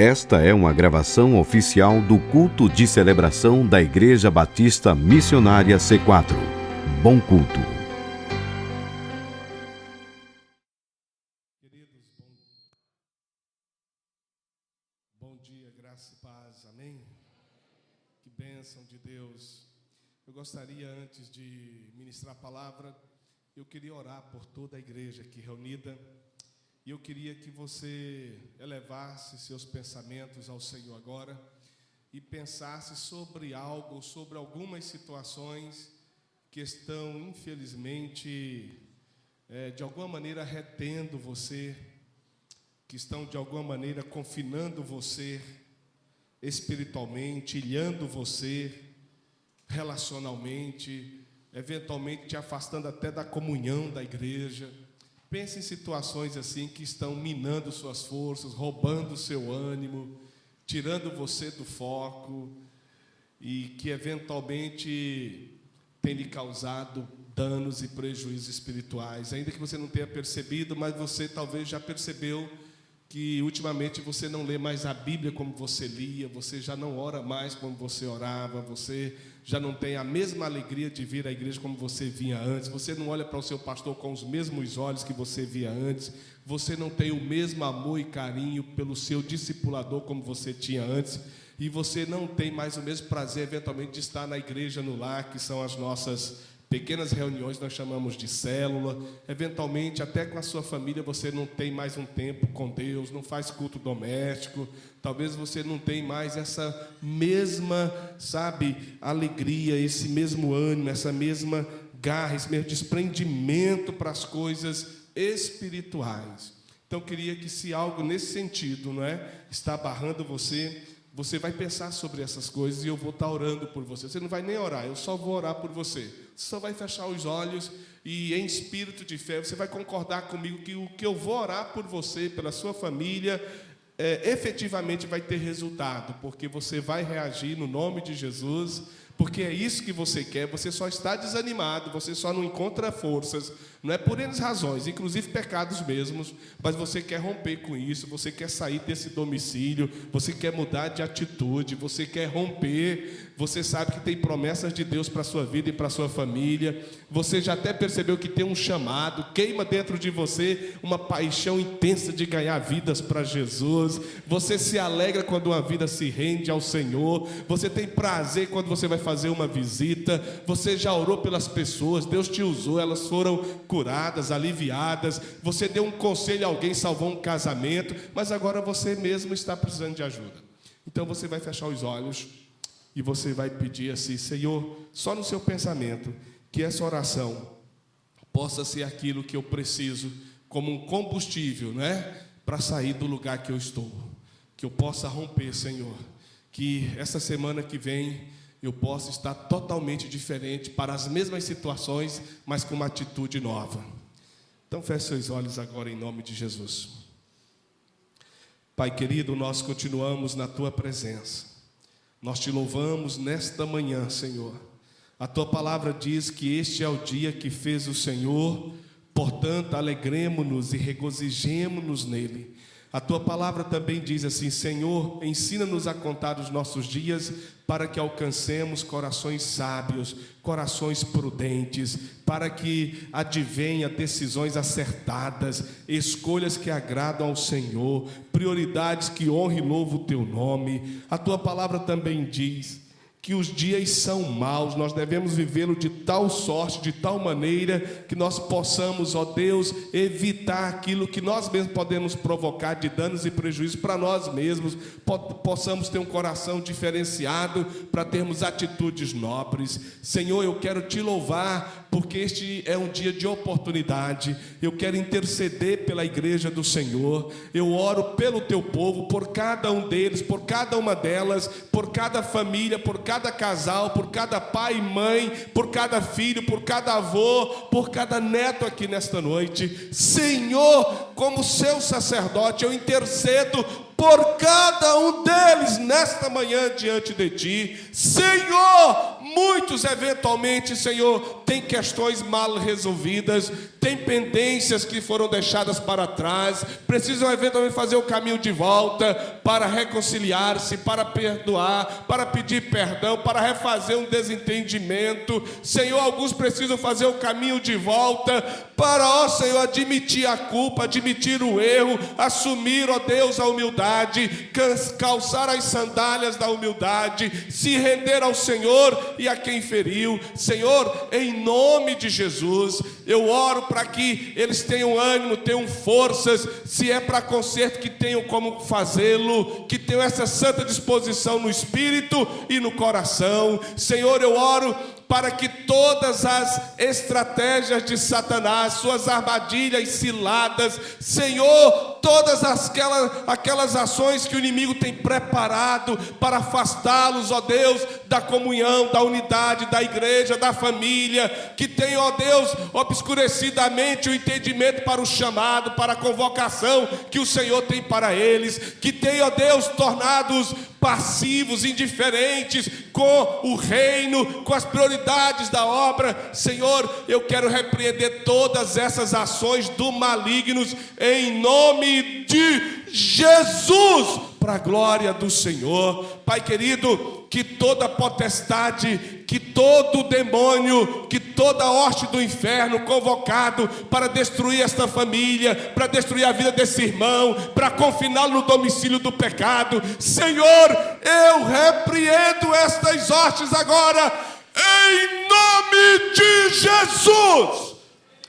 Esta é uma gravação oficial do culto de celebração da Igreja Batista Missionária C4. Bom culto. Queridos, bom dia, graça e paz, amém? Que bênção de Deus. Eu gostaria, antes de ministrar a palavra, eu queria orar por toda a igreja aqui reunida. E eu queria que você elevasse seus pensamentos ao Senhor agora e pensasse sobre algo, sobre algumas situações que estão, infelizmente, de alguma maneira retendo você, que estão de alguma maneira confinando você espiritualmente, ilhando você relacionalmente, eventualmente te afastando até da comunhão da igreja. Pense em situações assim que estão minando suas forças, roubando o seu ânimo, tirando você do foco e que eventualmente tem lhe causado danos e prejuízos espirituais. Ainda que você não tenha percebido, mas você talvez já percebeu que ultimamente você não lê mais a Bíblia como você lia, você já não ora mais como você orava, você já não tem a mesma alegria de vir à igreja como você vinha antes, você não olha para o seu pastor com os mesmos olhos que você via antes, você não tem o mesmo amor e carinho pelo seu discipulador como você tinha antes, e você não tem mais o mesmo prazer, eventualmente, de estar na igreja no lar, que são as nossas pequenas reuniões, nós chamamos de célula. Eventualmente, até com a sua família, você não tem mais um tempo com Deus, não faz culto doméstico. Talvez você não tenha mais essa mesma, alegria, esse mesmo ânimo, essa mesma garra, esse mesmo desprendimento para as coisas espirituais. Então, eu queria que, se algo nesse sentido, está barrando você, você vai pensar sobre essas coisas e eu vou estar orando por você. Você não vai nem orar, eu só vou orar por você. Você só vai fechar os olhos e, em espírito de fé, você vai concordar comigo que o que eu vou orar por você, pela sua família, efetivamente vai ter resultado, porque você vai reagir no nome de Jesus, porque é isso que você quer. Você só está desanimado, você só não encontra forças, não é por N razões, inclusive pecados mesmos, mas você quer romper com isso, você quer sair desse domicílio, você quer mudar de atitude, você quer romper, você sabe que tem promessas de Deus para a sua vida e para a sua família, você já até percebeu que tem um chamado, queima dentro de você uma paixão intensa de ganhar vidas para Jesus, você se alegra quando uma vida se rende ao Senhor, você tem prazer quando você vai fazer uma visita, você já orou pelas pessoas, Deus te usou, elas foram curadas, aliviadas, você deu um conselho a alguém, salvou um casamento, mas agora você mesmo está precisando de ajuda. Então você vai fechar os olhos e você vai pedir assim: Senhor, só no seu pensamento, que essa oração possa ser aquilo que eu preciso como um combustível, para sair do lugar que eu estou, que eu possa romper, Senhor, que essa semana que vem eu posso estar totalmente diferente para as mesmas situações, mas com uma atitude nova. Então, feche seus olhos agora em nome de Jesus. Pai querido, nós continuamos na Tua presença. Nós Te louvamos nesta manhã, Senhor. A Tua palavra diz que este é o dia que fez o Senhor, portanto, alegremo-nos e regozijemo-nos nele. A Tua palavra também diz assim: Senhor, ensina-nos a contar os nossos dias para que alcancemos corações sábios, corações prudentes, para que advenha decisões acertadas, escolhas que agradam ao Senhor, prioridades que honrem e louvam o Teu nome. A Tua palavra também diz que os dias são maus, nós devemos vivê-lo de tal sorte, de tal maneira, que nós possamos, ó Deus, evitar aquilo que nós mesmos podemos provocar de danos e prejuízos para nós mesmos, possamos ter um coração diferenciado, para termos atitudes nobres. Senhor, eu quero Te louvar, porque este é um dia de oportunidade. Eu quero interceder pela igreja do Senhor, eu oro pelo Teu povo, por cada um deles, por cada uma delas, por cada família, por cada casal, por cada pai e mãe, por cada filho, por cada avô, por cada neto aqui nesta noite. Senhor, como seu sacerdote, eu intercedo por cada um deles nesta manhã diante de Ti. Senhor, Muitos, eventualmente, Senhor, têm questões mal resolvidas, têm pendências que foram deixadas para trás, precisam eventualmente fazer o caminho de volta para reconciliar-se, para perdoar, para pedir perdão, para refazer um desentendimento. Senhor, alguns precisam fazer o caminho de volta para, ó Senhor, admitir a culpa, admitir o erro, assumir, ó Deus, a humildade, calçar as sandálias da humildade, se render ao Senhor e a quem feriu. Senhor, em nome de Jesus, eu oro para que eles tenham ânimo, tenham forças, se é para conserto, que tenham como fazê-lo, que tenham essa santa disposição no espírito e no coração. Senhor, eu oro para que todas as estratégias de Satanás, suas armadilhas, ciladas, Senhor, todas aquelas ações que o inimigo tem preparado para afastá-los, ó Deus, da comunhão, da unidade, da igreja, da família, que tem, ó Deus, obscurecidamente o entendimento para o chamado, para a convocação que o Senhor tem para eles, que tem, ó Deus, tornados passivos, indiferentes com o reino, com as prioridades da obra. Senhor, eu quero repreender todas essas ações do malignos em nome de Jesus, para a glória do Senhor. Pai querido, que toda potestade, que todo demônio, que toda hoste do inferno convocado para destruir esta família, para destruir a vida desse irmão, para confiná-lo no domicílio do pecado, Senhor, eu repreendo estas hostes agora, em nome de Jesus,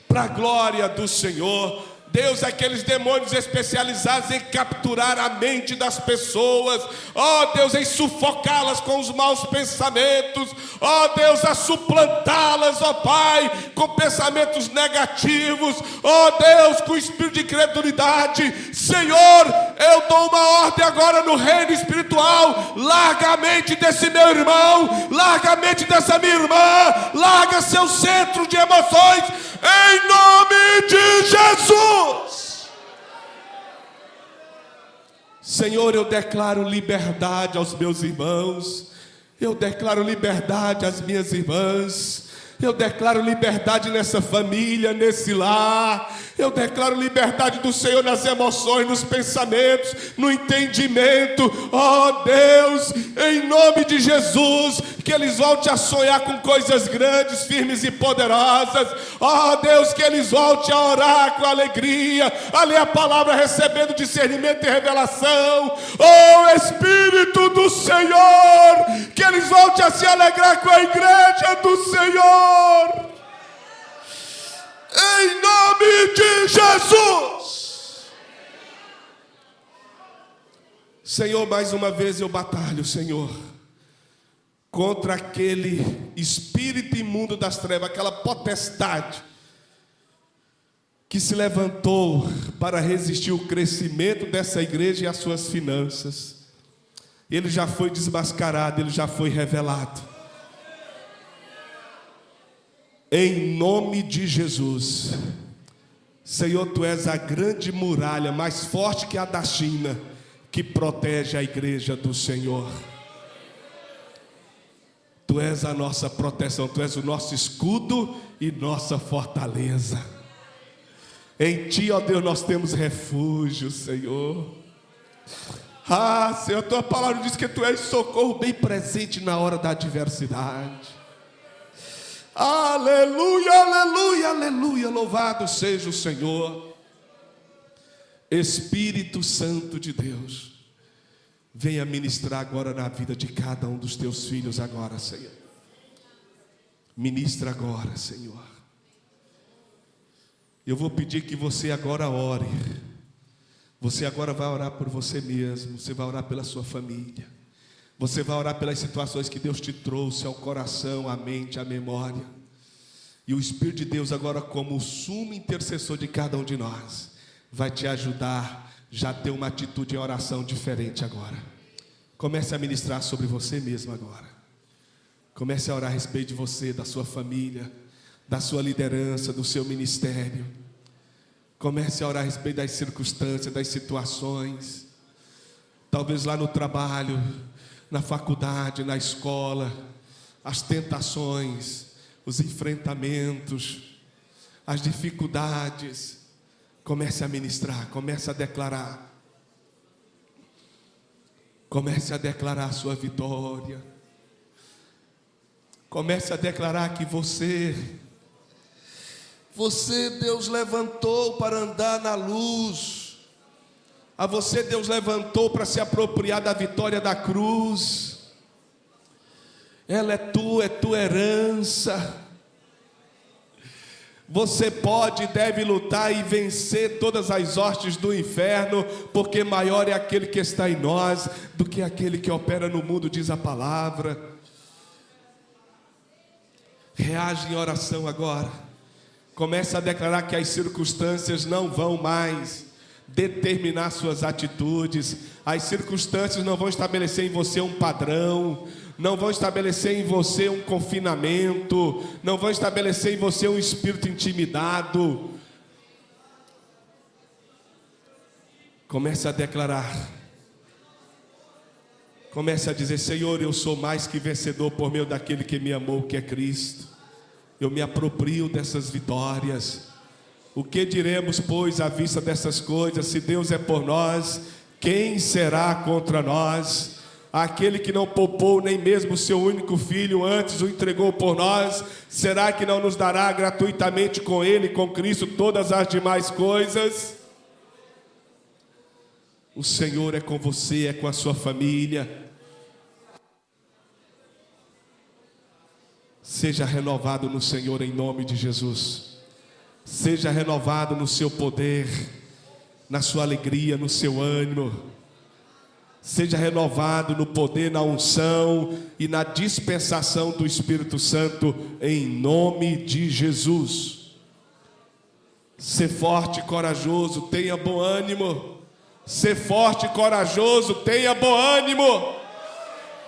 para a glória do Senhor. Deus, aqueles demônios especializados em capturar a mente das pessoas, ó Deus, em sufocá-las com os maus pensamentos, ó Deus, a suplantá-las, ó Pai, com pensamentos negativos, ó Deus, com espírito de incredulidade. Senhor, eu dou uma ordem agora no reino espiritual: larga a mente desse meu irmão, larga a mente dessa minha irmã, larga seu centro de emoções, em nome de Jesus. Senhor, eu declaro liberdade aos meus irmãos, eu declaro liberdade às minhas irmãs, eu declaro liberdade nessa família, nesse lar. Eu declaro liberdade do Senhor nas emoções, nos pensamentos, no entendimento. Ó Deus, em nome de Jesus, que eles voltem a sonhar com coisas grandes, firmes e poderosas. Ó Deus, que eles voltem a orar com alegria, a ler a palavra recebendo discernimento e revelação. Ó Espírito do Senhor, que eles voltem a se alegrar com a igreja do Senhor. Em nome de Jesus. Senhor, mais uma vez eu batalho, Senhor, contra aquele espírito imundo das trevas, aquela potestade que se levantou para resistir o crescimento dessa igreja e as suas finanças. Ele já foi desmascarado, ele já foi revelado. Em nome de Jesus, Senhor, Tu és a grande muralha, mais forte que a da China, que protege a igreja do Senhor. Tu és a nossa proteção, Tu és o nosso escudo e nossa fortaleza. Em Ti, ó Deus, nós temos refúgio, Senhor. Ah, Senhor, Tua palavra diz que Tu és socorro bem presente na hora da adversidade. Aleluia, aleluia, aleluia, louvado seja o Senhor. Espírito Santo de Deus, venha ministrar agora na vida de cada um dos Teus filhos agora, Senhor. Ministra agora, Senhor. Eu vou pedir que você agora ore. Você agora vai orar por você mesmo, você vai orar pela sua família. Você vai orar pelas situações que Deus te trouxe ao coração, à mente, à memória. E o Espírito de Deus agora, como o sumo intercessor de cada um de nós, vai te ajudar já a ter uma atitude em oração diferente agora. Comece a ministrar sobre você mesmo agora. Comece a orar a respeito de você, da sua família, da sua liderança, do seu ministério. Comece a orar a respeito das circunstâncias, das situações. Talvez lá no trabalho, na faculdade, na escola, as tentações, os enfrentamentos, as dificuldades. Comece a ministrar, comece a declarar. Comece a declarar a sua vitória. Comece a declarar que você, Deus levantou para andar na luz. A você Deus levantou para se apropriar da vitória da cruz. Ela é tua herança. Você pode e deve lutar e vencer todas as hostes do inferno, porque maior é aquele que está em nós do que aquele que opera no mundo, diz a palavra. Reage em oração agora. Comece a declarar que as circunstâncias não vão mais determinar suas atitudes. As circunstâncias não vão estabelecer em você um padrão, não vão estabelecer em você um confinamento, não vão estabelecer em você um espírito intimidado. Comece a declarar. Comece a dizer: Senhor, eu sou mais que vencedor por meio daquele que me amou, que é Cristo. Eu me aproprio dessas vitórias. O que diremos, pois, à vista dessas coisas? Se Deus é por nós, quem será contra nós? Aquele que não poupou nem mesmo o seu único filho, antes o entregou por nós, será que não nos dará gratuitamente com ele, com Cristo, todas as demais coisas? O Senhor é com você, é com a sua família. Seja renovado no Senhor em nome de Jesus. Seja renovado no seu poder, na sua alegria, no seu ânimo. Seja renovado no poder, na unção e na dispensação do Espírito Santo, em nome de Jesus. Ser forte e corajoso, tenha bom ânimo. Ser forte e corajoso, tenha bom ânimo.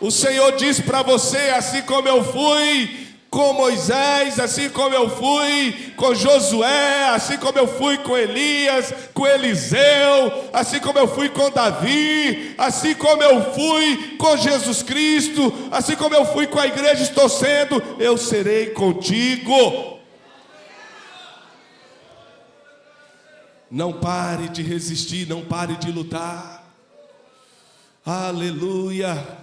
O Senhor diz para você: assim como eu fui com Moisés, assim como eu fui com Josué, assim como eu fui com Elias, com Eliseu, assim como eu fui com Davi, assim como eu fui com Jesus Cristo, assim como eu fui com a igreja, estou sendo, eu serei contigo. Não pare de resistir, não pare de lutar. Aleluia.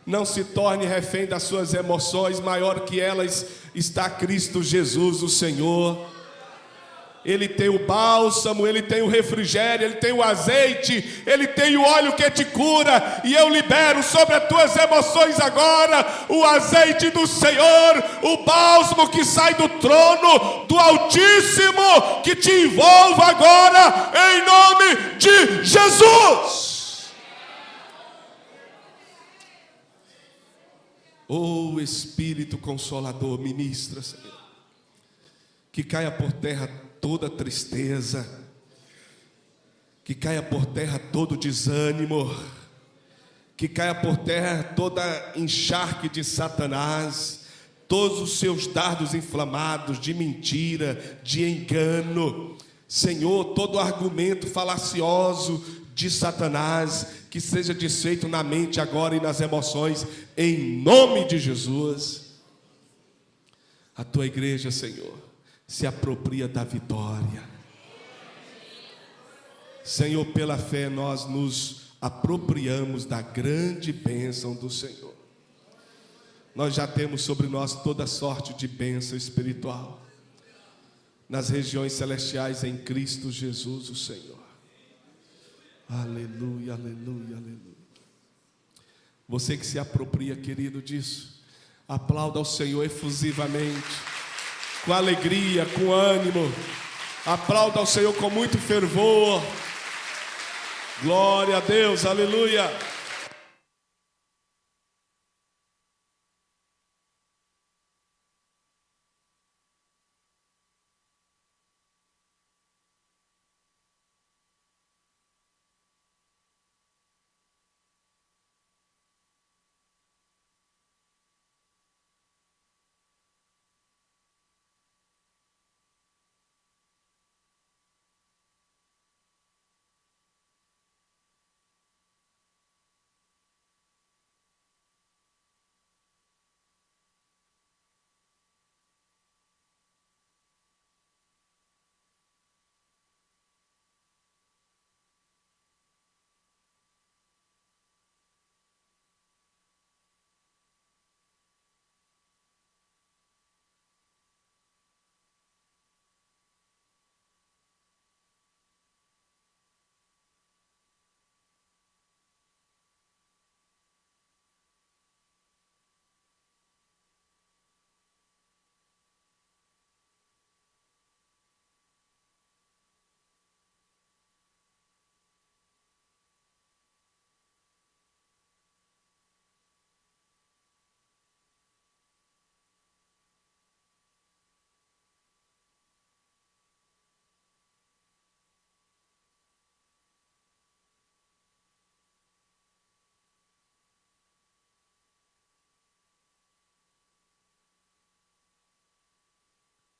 Não se torne refém das suas emoções, maior que elas está Cristo Jesus, o Senhor. Ele tem o bálsamo, Ele tem o refrigério, Ele tem o azeite, Ele tem o óleo que te cura. E eu libero sobre as tuas emoções agora o azeite do Senhor, o bálsamo que sai do trono do Altíssimo, que te envolva agora, em nome de Jesus. Oh Espírito Consolador, ministra, Senhor, que caia por terra toda tristeza, que caia por terra todo desânimo, que caia por terra toda encharque de Satanás, todos os seus dardos inflamados de mentira, de engano. Senhor, todo argumento falacioso de Satanás, que seja desfeito na mente agora e nas emoções, em nome de Jesus. A tua igreja, Senhor, se apropria da vitória. Senhor, pela fé nós nos apropriamos da grande bênção do Senhor. Nós já temos sobre nós toda sorte de bênção espiritual nas regiões celestiais em Cristo Jesus, o Senhor. Aleluia, aleluia, aleluia. Você que se apropria, querido, disso, aplauda ao Senhor efusivamente, com alegria, com ânimo. Aplauda ao Senhor com muito fervor. Glória a Deus, aleluia.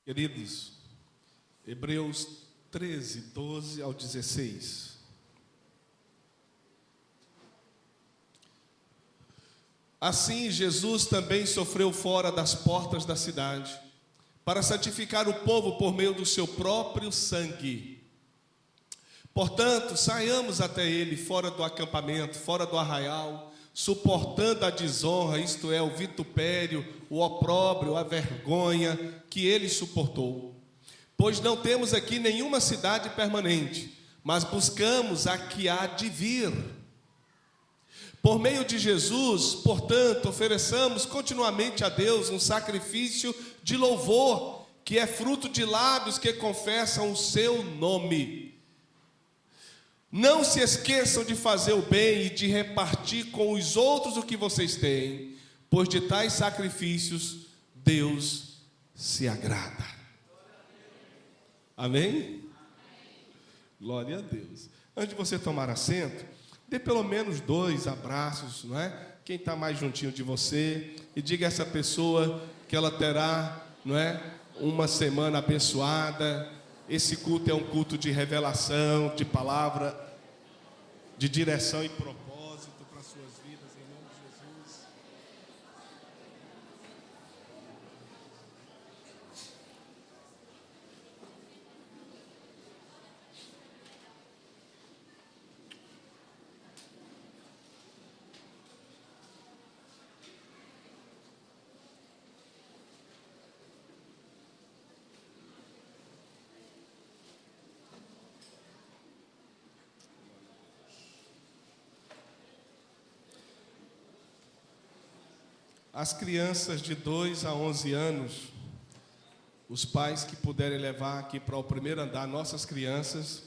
Queridos, Hebreus 13, 12 ao 16. Assim, Jesus também sofreu fora das portas da cidade, para santificar o povo por meio do seu próprio sangue. Portanto, saiamos até ele fora do acampamento, fora do arraial, suportando a desonra, isto é, o vitupério, o opróbrio, a vergonha que ele suportou. Pois não temos aqui nenhuma cidade permanente, mas buscamos a que há de vir. Por meio de Jesus, portanto, ofereçamos continuamente a Deus um sacrifício de louvor, que é fruto de lábios que confessam o seu nome. Não se esqueçam de fazer o bem e de repartir com os outros o que vocês têm, pois de tais sacrifícios Deus se agrada. Amém? Glória a Deus. Antes de você tomar assento, dê pelo menos 2 abraços, não é? Quem está mais juntinho de você, e diga a essa pessoa que ela terá, não é, uma semana abençoada. Esse culto é um culto de revelação, de palavra, de direção e propósito para as suas vidas, em nome de Jesus. As crianças de 2 a 11 anos, os pais que puderem levar aqui para o primeiro andar, nossas crianças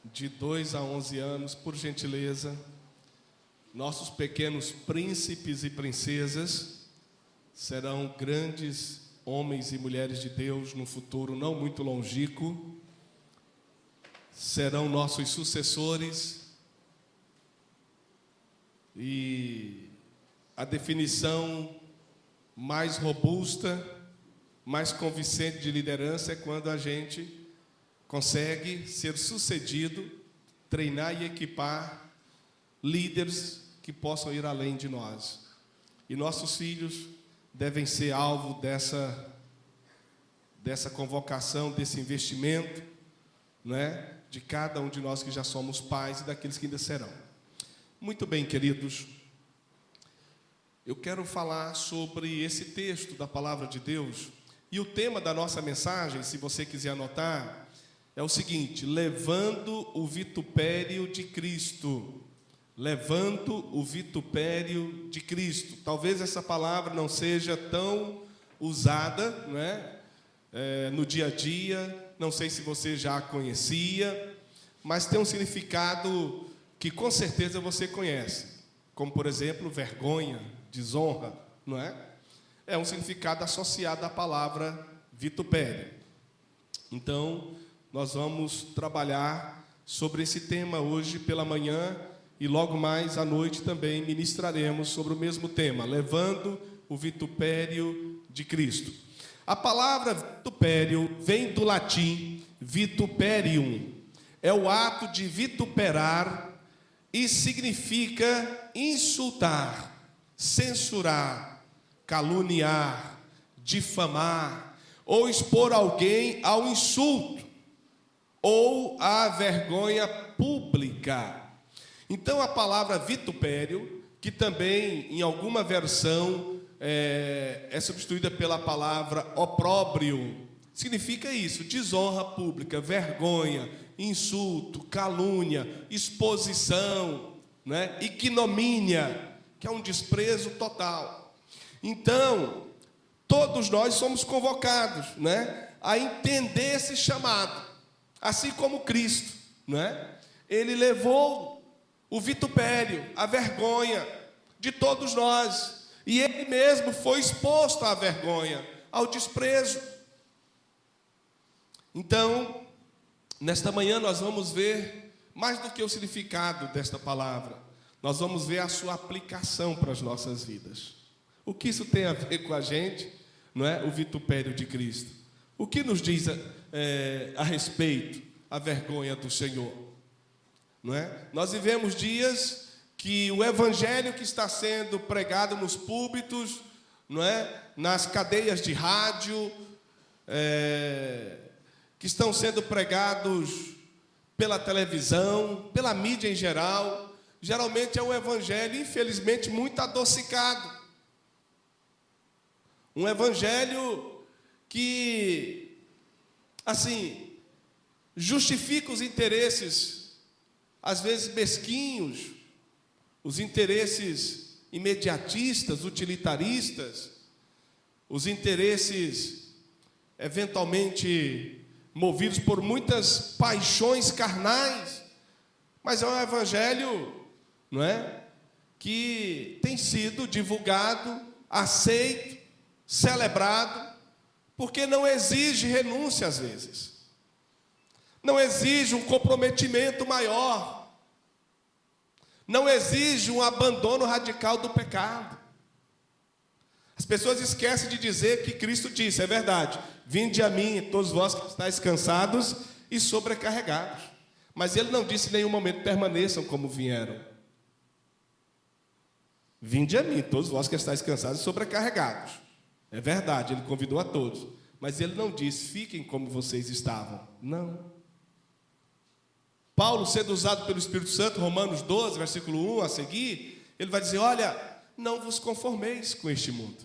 de 2 a 11 anos, por gentileza, nossos pequenos príncipes e princesas serão grandes homens e mulheres de Deus no futuro não muito longínquo, serão nossos sucessores, e a definição mais robusta, mais convincente de liderança é quando a gente consegue ser sucedido, treinar e equipar líderes que possam ir além de nós. E nossos filhos devem ser alvo dessa convocação, desse investimento, não é? De cada um de nós que já somos pais e daqueles que ainda serão. Muito bem, queridos. Eu quero falar sobre esse texto da Palavra de Deus, e o tema da nossa mensagem, se você quiser anotar, é o seguinte: levando o vitupério de Cristo. Levando o vitupério de Cristo. Talvez essa palavra não seja tão usada, não é? No dia a dia, não sei se você já a conhecia, mas tem um significado que com certeza você conhece, como por exemplo, vergonha, desonra, não é? É um significado associado à palavra vitupério. Então, nós vamos trabalhar sobre esse tema hoje pela manhã, e logo mais à noite também ministraremos sobre o mesmo tema, levando o vitupério de Cristo. A palavra vitupério vem do latim vituperium, é o ato de vituperar e significa insultar, censurar, caluniar, difamar ou expor alguém ao insulto ou à vergonha pública. Então a palavra vitupério, que também em alguma versão é substituída pela palavra opróbrio, significa isso: desonra pública, vergonha, insulto, calúnia, exposição, né? Ignomínia, que é um desprezo total. Então, todos nós somos convocados, né, a entender esse chamado, assim como Cristo, né? Ele levou o vitupério, a vergonha de todos nós, e ele mesmo foi exposto à vergonha, ao desprezo. Então, nesta manhã nós vamos ver mais do que o significado desta palavra, nós vamos ver a sua aplicação para as nossas vidas. O que isso tem a ver com a gente, não é? O vitupério de Cristo. O que nos diz a respeito a vergonha do Senhor? Não é? Nós vivemos dias que o evangelho que está sendo pregado nos púlpitos, não é? Nas cadeias de rádio, que estão sendo pregados pela televisão, pela mídia em geral, geralmente é um evangelho, infelizmente, muito adocicado. Um evangelho que, assim, justifica os interesses, às vezes mesquinhos, os interesses imediatistas, utilitaristas, os interesses, eventualmente, movidos por muitas paixões carnais, mas é um evangelho, não é? Que tem sido divulgado, aceito, celebrado, porque não exige renúncia às vezes, não exige um comprometimento maior, não exige um abandono radical do pecado. As pessoas esquecem de dizer que Cristo disse, é verdade, vinde a mim, todos vós que estáis cansados e sobrecarregados. Mas Ele não disse em nenhum momento, permaneçam como vieram. Vinde a mim, todos vós que estáis cansados e sobrecarregados. É verdade, Ele convidou a todos. Mas Ele não disse, fiquem como vocês estavam. Não. Paulo, sendo usado pelo Espírito Santo, Romanos 12, versículo 1 a seguir, ele vai dizer, olha, não vos conformeis com este mundo,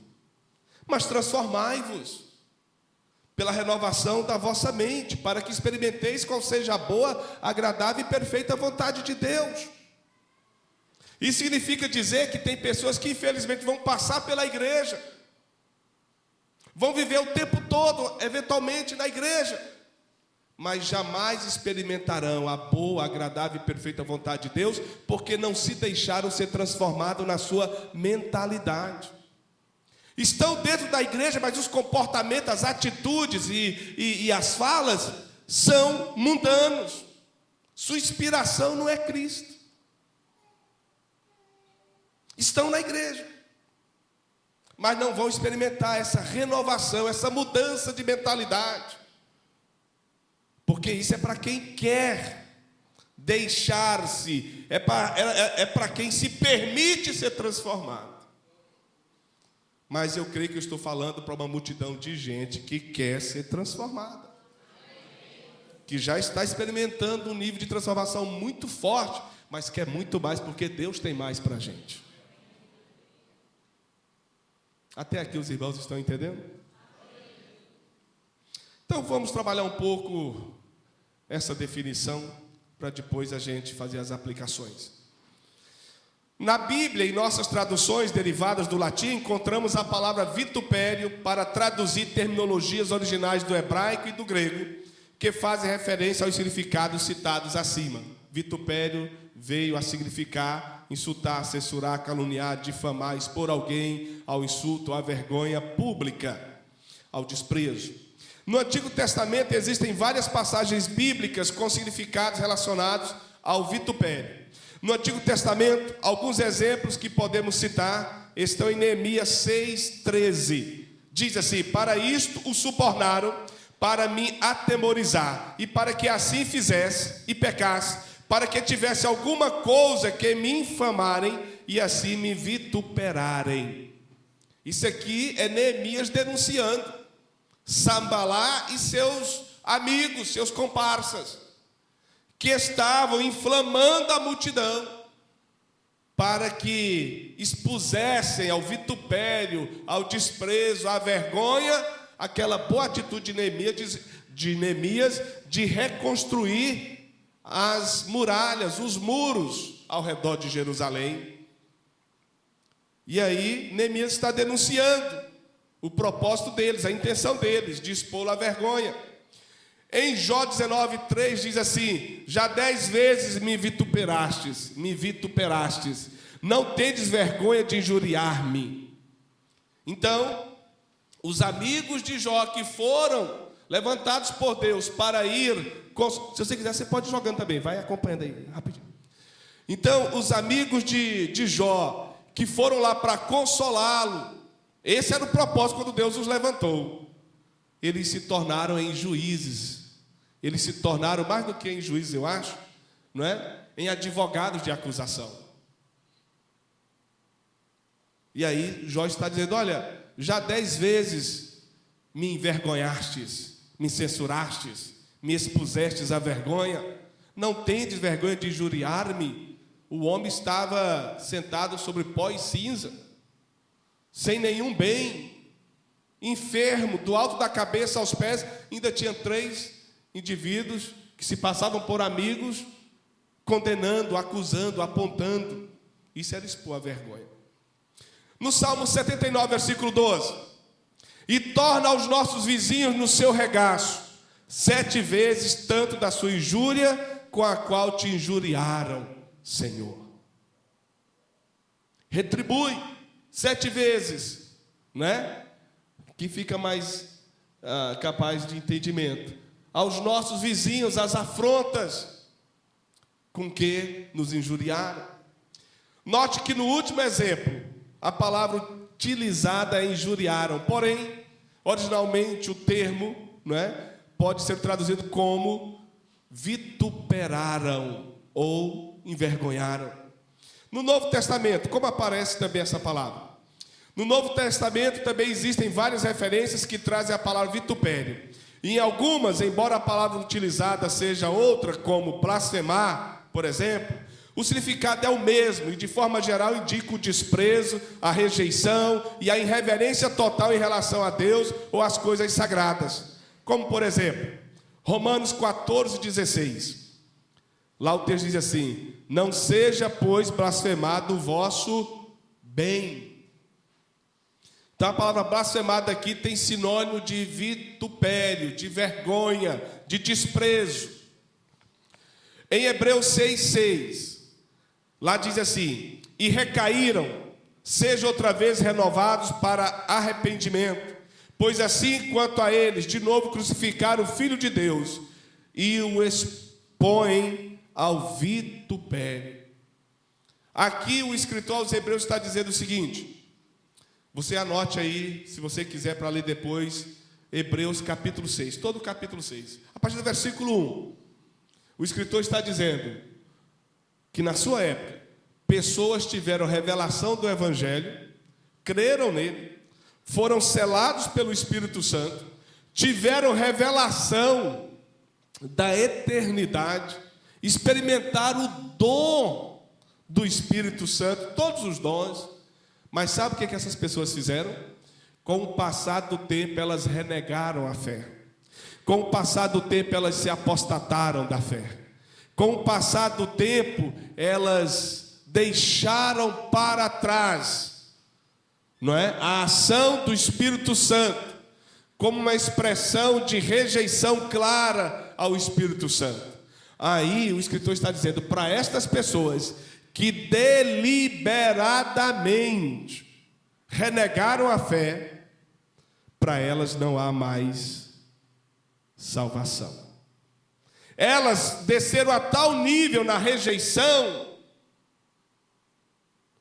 mas transformai-vos pela renovação da vossa mente, para que experimenteis qual seja a boa, agradável e perfeita vontade de Deus. Isso significa dizer que tem pessoas que infelizmente vão passar pela igreja, vão viver o tempo todo, eventualmente, na igreja, mas jamais experimentarão a boa, agradável e perfeita vontade de Deus, porque não se deixaram ser transformados na sua mentalidade. Estão dentro da igreja, mas os comportamentos, as atitudes e as falas são mundanos. Sua inspiração não é Cristo. Estão na igreja, mas não vão experimentar essa renovação, essa mudança de mentalidade. Porque isso é para quem quer deixar-se, é para quem se permite ser transformado. Mas eu creio que eu estou falando para uma multidão de gente que quer ser transformada, que já está experimentando um nível de transformação muito forte, mas quer muito mais, porque Deus tem mais para a gente. Até aqui os irmãos estão entendendo? Então vamos trabalhar um pouco essa definição, para depois a gente fazer as aplicações. Na Bíblia, em nossas traduções derivadas do latim, encontramos a palavra vitupério para traduzir terminologias originais do hebraico e do grego, que fazem referência aos significados citados acima. Vitupério veio a significar insultar, censurar, caluniar, difamar, expor alguém ao insulto, à vergonha pública, ao desprezo. No Antigo Testamento existem várias passagens bíblicas com significados relacionados ao vitupério. No Antigo Testamento, alguns exemplos que podemos citar estão em Neemias 6,13. Diz assim, para isto o subornaram, para me atemorizar, e para que assim fizesse e pecasse, para que tivesse alguma coisa que me infamarem e assim me vituperarem. Isso aqui é Neemias denunciando Sambalá e seus amigos, seus comparsas, que estavam inflamando a multidão para que expusessem ao vitupério, ao desprezo, à vergonha, aquela boa atitude de Neemias de reconstruir as muralhas, os muros ao redor de Jerusalém. E aí Neemias está denunciando o propósito deles, a intenção deles, de expô-lo à vergonha. Em Jó 19:3 diz assim, já 10 vezes me vituperastes, não tendes vergonha de injuriar-me. Então, os amigos de Jó que foram levantados por Deus para ir, se você quiser, você pode ir jogando também, vai acompanhando aí, rapidinho. Então, os amigos de Jó, que foram lá para consolá-lo, esse era o propósito quando Deus os levantou. eles se tornaram em juízes. Eles se tornaram, mais do que em juízes, eu acho, não é? Em advogados de acusação. E aí Jó está dizendo: olha, já 10 vezes me envergonhastes, me censurastes, me expusestes à vergonha. Não tendes vergonha de injuriar-me? O homem estava sentado sobre pó e cinza, sem nenhum bem, enfermo, do alto da cabeça aos pés. Ainda tinha 3 indivíduos que se passavam por amigos, condenando, acusando, apontando. Isso era expor a vergonha. No Salmo 79, versículo 12: e torna aos nossos vizinhos no seu regaço 7 vezes tanto da sua injúria com a qual te injuriaram, Senhor. Retribui 7 vezes, né? Que fica mais capaz de entendimento. Aos nossos vizinhos as afrontas com que nos injuriaram. Note que no último exemplo, a palavra utilizada é injuriaram, porém, originalmente o termo, não é, pode ser traduzido como vituperaram ou envergonharam. No Novo Testamento, como aparece também essa palavra? No Novo Testamento também existem várias referências que trazem a palavra vitupério. Em algumas, embora a palavra utilizada seja outra, como blasfemar, por exemplo, o significado é o mesmo e, de forma geral, indica o desprezo, a rejeição e a irreverência total em relação a Deus ou às coisas sagradas. Como, por exemplo, Romanos 14:16. Lá o texto diz assim: não seja, pois, blasfemado o vosso bem. Então a palavra blasfemada aqui tem sinônimo de vitupério, de vergonha, de desprezo. Em Hebreus 6:6, lá diz assim: e recaíram, sejam outra vez renovados para arrependimento, pois assim quanto a eles, de novo crucificaram o Filho de Deus e o expõem ao vitupério. Aqui o escritor aos Hebreus está dizendo o seguinte, você anote aí, se você quiser para ler depois, Hebreus capítulo 6, todo o capítulo 6, a partir do versículo 1, o escritor está dizendo que na sua época, pessoas tiveram revelação do Evangelho, creram nele, foram selados pelo Espírito Santo, tiveram revelação da eternidade, experimentaram o dom do Espírito Santo, todos os dons. Mas sabe o que essas pessoas fizeram? Com o passar do tempo, elas renegaram a fé. Com o passar do tempo, elas se apostataram da fé. Com o passar do tempo, elas deixaram para trás, não é, a ação do Espírito Santo, como uma expressão de rejeição clara ao Espírito Santo. Aí o escritor está dizendo para estas pessoas que deliberadamente renegaram a fé, para elas não há mais salvação. Elas desceram a tal nível na rejeição,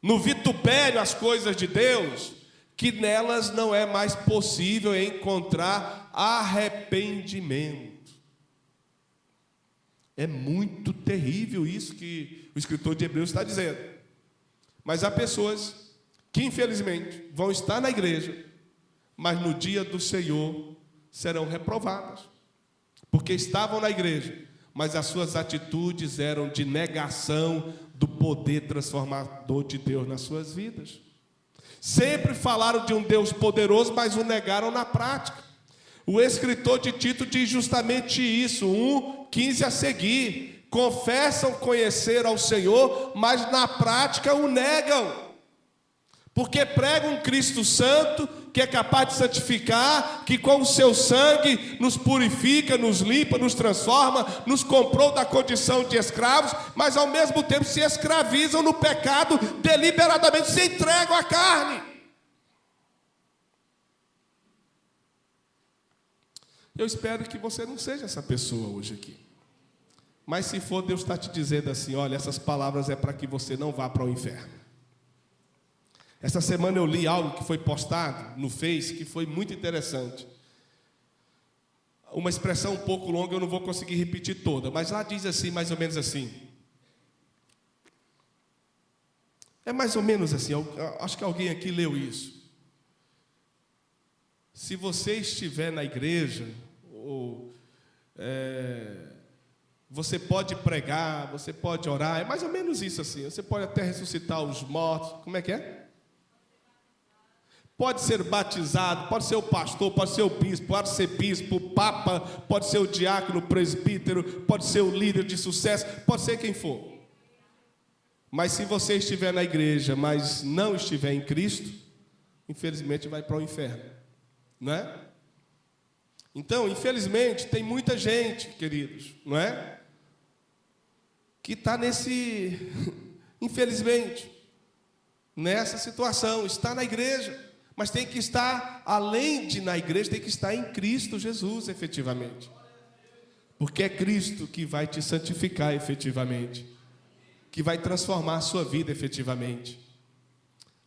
no vitupério às coisas de Deus, que nelas não é mais possível encontrar arrependimento. É muito terrível isso que o escritor de Hebreus está dizendo. Mas há pessoas que, infelizmente, vão estar na igreja, mas no dia do Senhor serão reprovadas. Porque estavam na igreja, mas as suas atitudes eram de negação do poder transformador de Deus nas suas vidas. Sempre falaram de um Deus poderoso, mas o negaram na prática. O escritor de Tito diz justamente isso, 1:15 a seguir. Confessam conhecer ao Senhor, mas na prática o negam. Porque pregam um Cristo santo, que é capaz de santificar, que com o seu sangue nos purifica, nos limpa, nos transforma, nos comprou da condição de escravos, mas ao mesmo tempo se escravizam no pecado, deliberadamente se entregam à carne. Eu espero que você não seja essa pessoa hoje aqui. Mas se for, Deus está te dizendo assim, olha, essas palavras é para que você não vá para o inferno. Essa semana eu li algo que foi postado no Face, que foi muito interessante. uma expressão um pouco longa, eu não vou conseguir repetir toda, mas lá diz assim, mais ou menos assim. É mais ou menos assim, acho que alguém aqui leu isso. Se você estiver na igreja, você pode pregar, você pode orar, é mais ou menos isso assim. Você pode até ressuscitar os mortos, como é que é? Pode ser batizado, pode ser o pastor, pode ser o bispo, o papa, pode ser o diácono, o presbítero, pode ser o líder de sucesso, pode ser quem for. Mas se você estiver na igreja, mas não estiver em Cristo, infelizmente vai para o inferno, não é? Então, infelizmente, tem muita gente, queridos, não é? Que está infelizmente, nessa situação, está na igreja, mas tem que estar, além de na igreja, tem que estar em Cristo Jesus, efetivamente. Porque é Cristo que vai te santificar efetivamente, que vai transformar a sua vida efetivamente.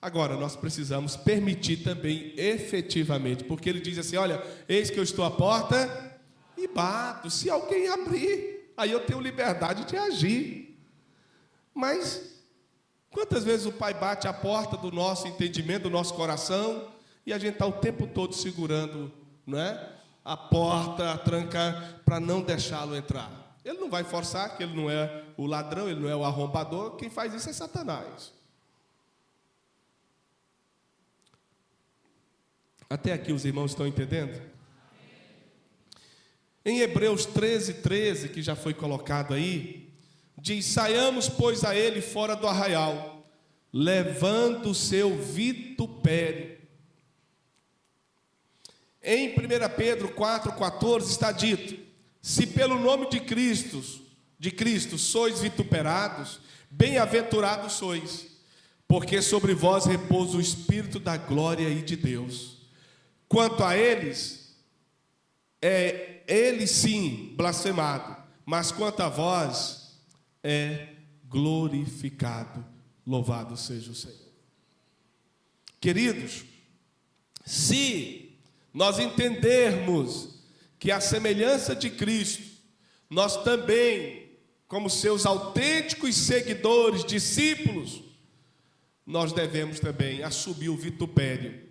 Agora, nós precisamos permitir também efetivamente, porque ele diz assim, olha, eis que eu estou à porta e bato, se alguém abrir, aí eu tenho liberdade de agir. Mas quantas vezes o Pai bate a porta do nosso entendimento, do nosso coração, e a gente está o tempo todo segurando, não é? A porta, a tranca, para não deixá-lo entrar. Ele não vai forçar, que ele não é o ladrão, ele não é o arrombador, quem faz isso é Satanás. Até aqui os irmãos estão entendendo? Em Hebreus 13, que já foi colocado aí, diz, saiamos, pois, a ele fora do arraial, levando o seu vitupério. Em 1 Pedro 4,14 está dito, se pelo nome de Cristo sois vituperados, bem-aventurados sois, porque sobre vós repousa o Espírito da glória e de Deus. Quanto a eles, ele sim blasfemado, mas quanto a vós, é glorificado, louvado seja o Senhor. Queridos, se nós entendermos que a semelhança de Cristo, nós também, como seus autênticos seguidores, discípulos, nós devemos também assumir o vitupério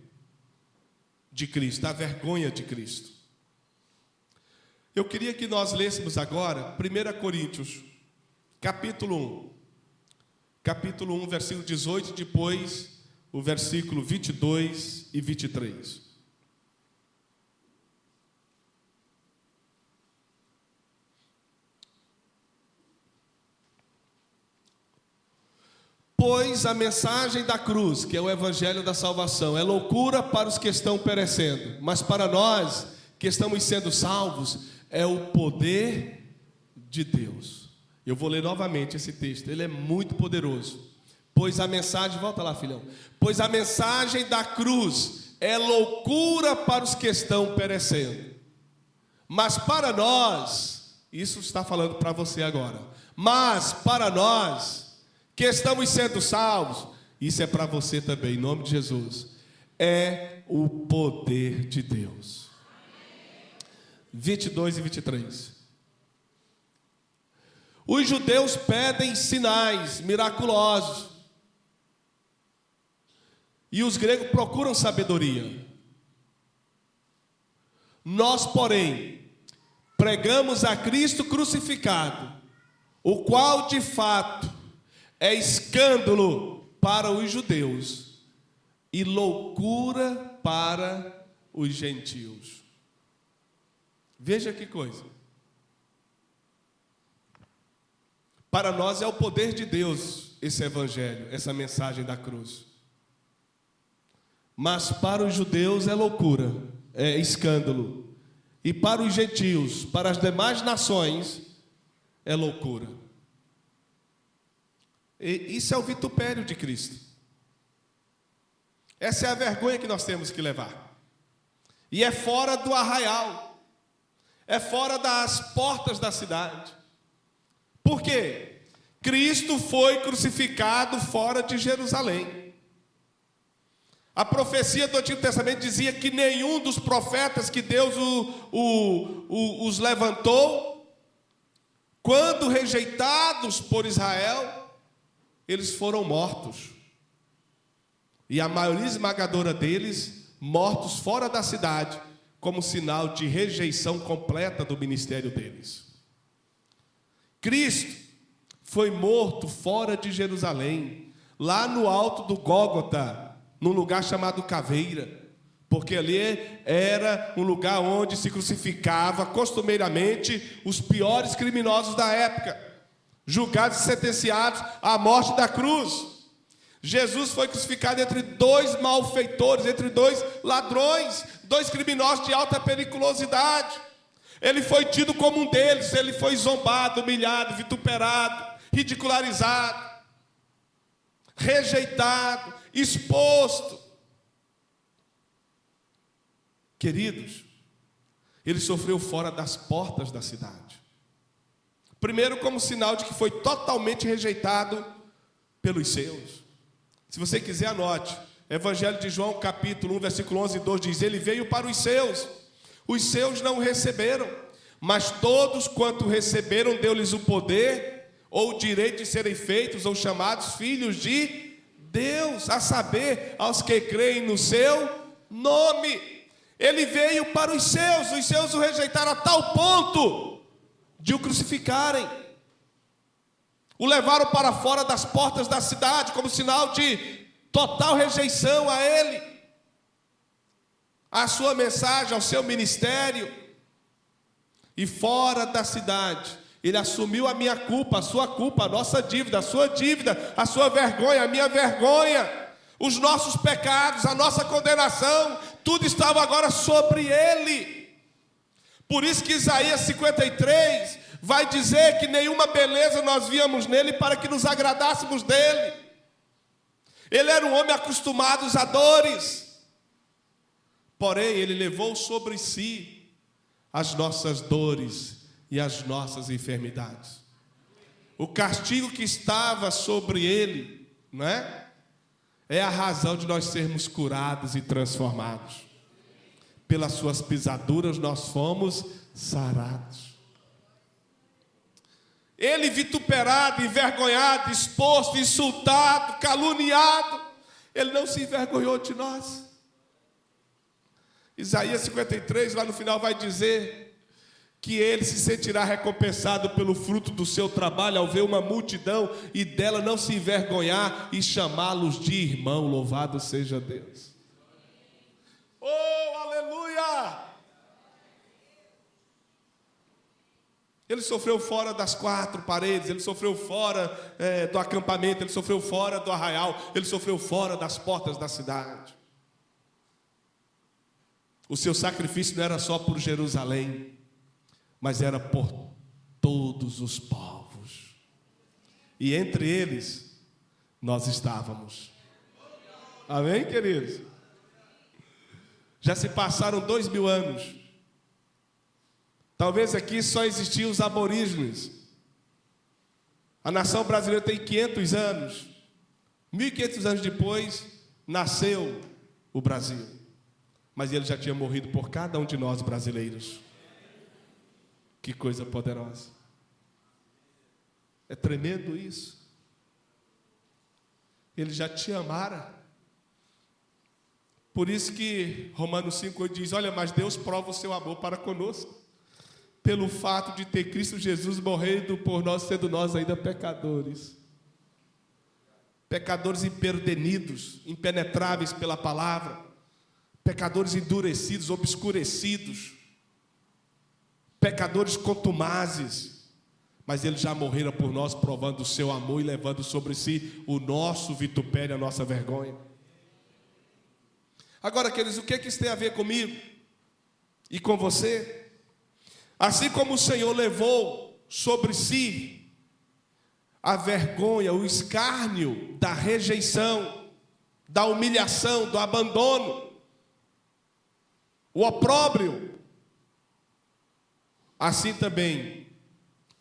de Cristo, a vergonha de Cristo. Eu queria que nós lêssemos agora 1 Coríntios, capítulo 1, versículo 18, depois o versículo 22 e 23. Pois a mensagem da cruz, que é o evangelho da salvação, é loucura para os que estão perecendo, mas para nós que estamos sendo salvos, é o poder de Deus. Eu vou ler novamente esse texto, ele é muito poderoso. Pois a mensagem, volta lá, filhão. Pois a mensagem da cruz é loucura para os que estão perecendo, mas para nós, isso está falando para você agora, mas para nós que estamos sendo salvos, isso é para você também, em nome de Jesus, é o poder de Deus. 22 e 23. Os judeus pedem sinais miraculosos, e os gregos procuram sabedoria. Nós, porém, pregamos a Cristo crucificado, o qual de fato é escândalo para os judeus e loucura para os gentios. Veja que coisa. Para nós é o poder de Deus esse evangelho, essa mensagem da cruz. Mas para os judeus é loucura, é escândalo. E para os gentios, para as demais nações, é loucura. E isso é o vitupério de Cristo. Essa é a vergonha que nós temos que levar. E é fora do arraial, é fora das portas da cidade. Por quê? Cristo foi crucificado fora de Jerusalém. A profecia do Antigo Testamento dizia que nenhum dos profetas que Deus os levantou, quando rejeitados por Israel, eles foram mortos. E a maioria esmagadora deles, mortos fora da cidade, como sinal de rejeição completa do ministério deles. Cristo foi morto fora de Jerusalém, lá no alto do Gólgota, num lugar chamado Caveira, porque ali era um lugar onde se crucificava costumeiramente os piores criminosos da época, julgados e sentenciados à morte da cruz. Jesus foi crucificado entre dois malfeitores, entre dois ladrões, dois criminosos de alta periculosidade. Ele foi tido como um deles, ele foi zombado, humilhado, vituperado, ridicularizado, rejeitado, exposto. Queridos, ele sofreu fora das portas da cidade. Primeiro, como sinal de que foi totalmente rejeitado pelos seus. Se você quiser, anote. Evangelho de João, capítulo 1, versículo 11 e 12 diz: ele veio para os seus não o receberam, mas todos quanto receberam, deu-lhes o poder ou o direito de serem feitos ou chamados filhos de Deus, a saber, aos que creem no seu nome. Ele veio para os seus o rejeitaram a tal ponto de o crucificarem. O levaram para fora das portas da cidade, como sinal de total rejeição a ele, a sua mensagem, ao seu ministério. E fora da cidade, ele assumiu a minha culpa, a sua culpa, a nossa dívida, a sua dívida, a sua vergonha, a minha vergonha, os nossos pecados, a nossa condenação, tudo estava agora sobre ele. Por isso que Isaías 53 vai dizer que nenhuma beleza nós víamos nele para que nos agradássemos dele. Ele era um homem acostumado a dores, porém ele levou sobre si as nossas dores e as nossas enfermidades. O castigo que estava sobre ele, não é? É a razão de nós sermos curados e transformados. Pelas suas pisaduras nós fomos sarados. Ele vituperado, envergonhado, exposto, insultado, caluniado, ele não se envergonhou de nós. Isaías 53, lá no final, vai dizer que ele se sentirá recompensado pelo fruto do seu trabalho, ao ver uma multidão e dela não se envergonhar e chamá-los de irmão. Louvado seja Deus. Oh, aleluia! Ele sofreu fora das quatro paredes, ele sofreu fora do acampamento, ele sofreu fora do arraial, ele sofreu fora das portas da cidade. O seu sacrifício não era só por Jerusalém, mas era por todos os povos. E entre eles, nós estávamos. Amém, queridos? Já se passaram 2000 anos. Talvez aqui só existiam os aborígenes. A nação brasileira tem 500 anos. 1500 anos depois, nasceu o Brasil. Mas ele já tinha morrido por cada um de nós brasileiros. Que coisa poderosa. É tremendo isso. Ele já te amara. Por isso que Romanos 5,8 diz: olha, mas Deus prova o seu amor para conosco, pelo fato de ter Cristo Jesus morrendo por nós, sendo nós ainda pecadores. Pecadores imperdenidos, impenetráveis pela palavra. Pecadores endurecidos, obscurecidos. Pecadores contumazes. Mas Ele já morrera por nós, provando o seu amor e levando sobre si o nosso vitupério, a nossa vergonha. Agora, queridos, o que isso tem a ver comigo e com você? Assim como o Senhor levou sobre si a vergonha, o escárnio da rejeição, da humilhação, do abandono, o opróbrio, assim também,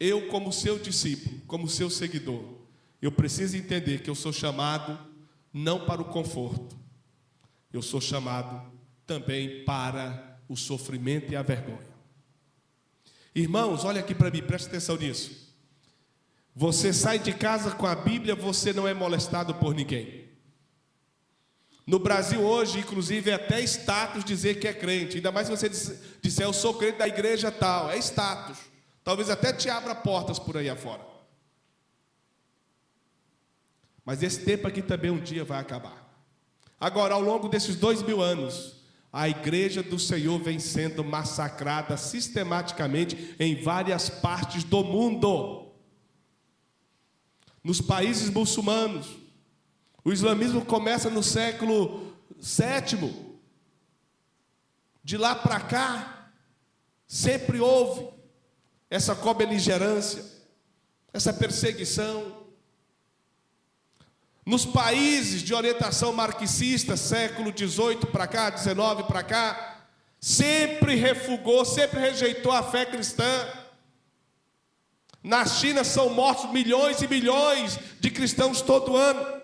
eu como seu discípulo, como seu seguidor, eu preciso entender que eu sou chamado não para o conforto, eu sou chamado também para o sofrimento e a vergonha. Irmãos, olha aqui para mim, preste atenção nisso. Você sai de casa com a Bíblia, você não é molestado por ninguém. No Brasil hoje, inclusive, é até status dizer que é crente. Ainda mais se você disser, eu sou crente da igreja tal. É status. Talvez até te abra portas por aí afora. Mas esse tempo aqui também um dia vai acabar. Agora, ao longo desses 2000 anos, a igreja do Senhor vem sendo massacrada sistematicamente em várias partes do mundo. Nos países muçulmanos. O islamismo começa no século VII. De lá para cá, sempre houve essa cobeligerância, essa perseguição. Nos países de orientação marxista, século XVIII para cá, XIX para cá, sempre refugou, sempre rejeitou a fé cristã. Na China são mortos milhões e milhões de cristãos todo ano.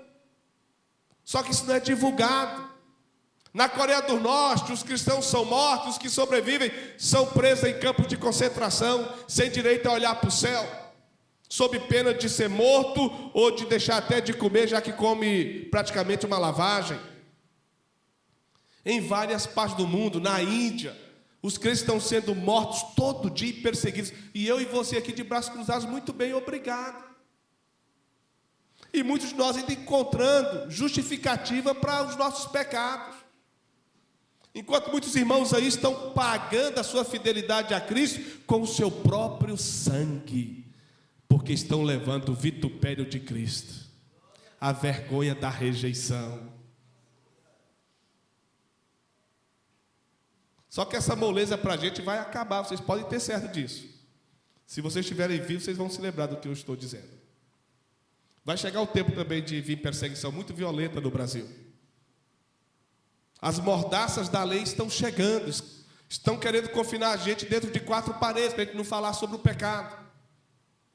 Só que isso não é divulgado. Na Coreia do Norte, os cristãos são mortos, os que sobrevivem são presos em campos de concentração, sem direito a olhar para o céu, sob pena de ser morto ou de deixar até de comer, já que come praticamente uma lavagem. Em várias partes do mundo, na Índia, os crentes estão sendo mortos todo dia e perseguidos. E eu e você aqui de braços cruzados, muito bem, obrigado. E muitos de nós ainda encontrando justificativa para os nossos pecados. Enquanto muitos irmãos aí estão pagando a sua fidelidade a Cristo com o seu próprio sangue, porque estão levando o vitupério de Cristo, a vergonha da rejeição. Só que essa moleza para a gente vai acabar, vocês podem ter certo disso. Se vocês estiverem vivos, vocês vão se lembrar do que eu estou dizendo. Vai chegar o tempo também de vir perseguição muito violenta no Brasil. As mordaças da lei estão chegando, estão querendo confinar a gente dentro de 4 paredes, para a gente não falar sobre o pecado.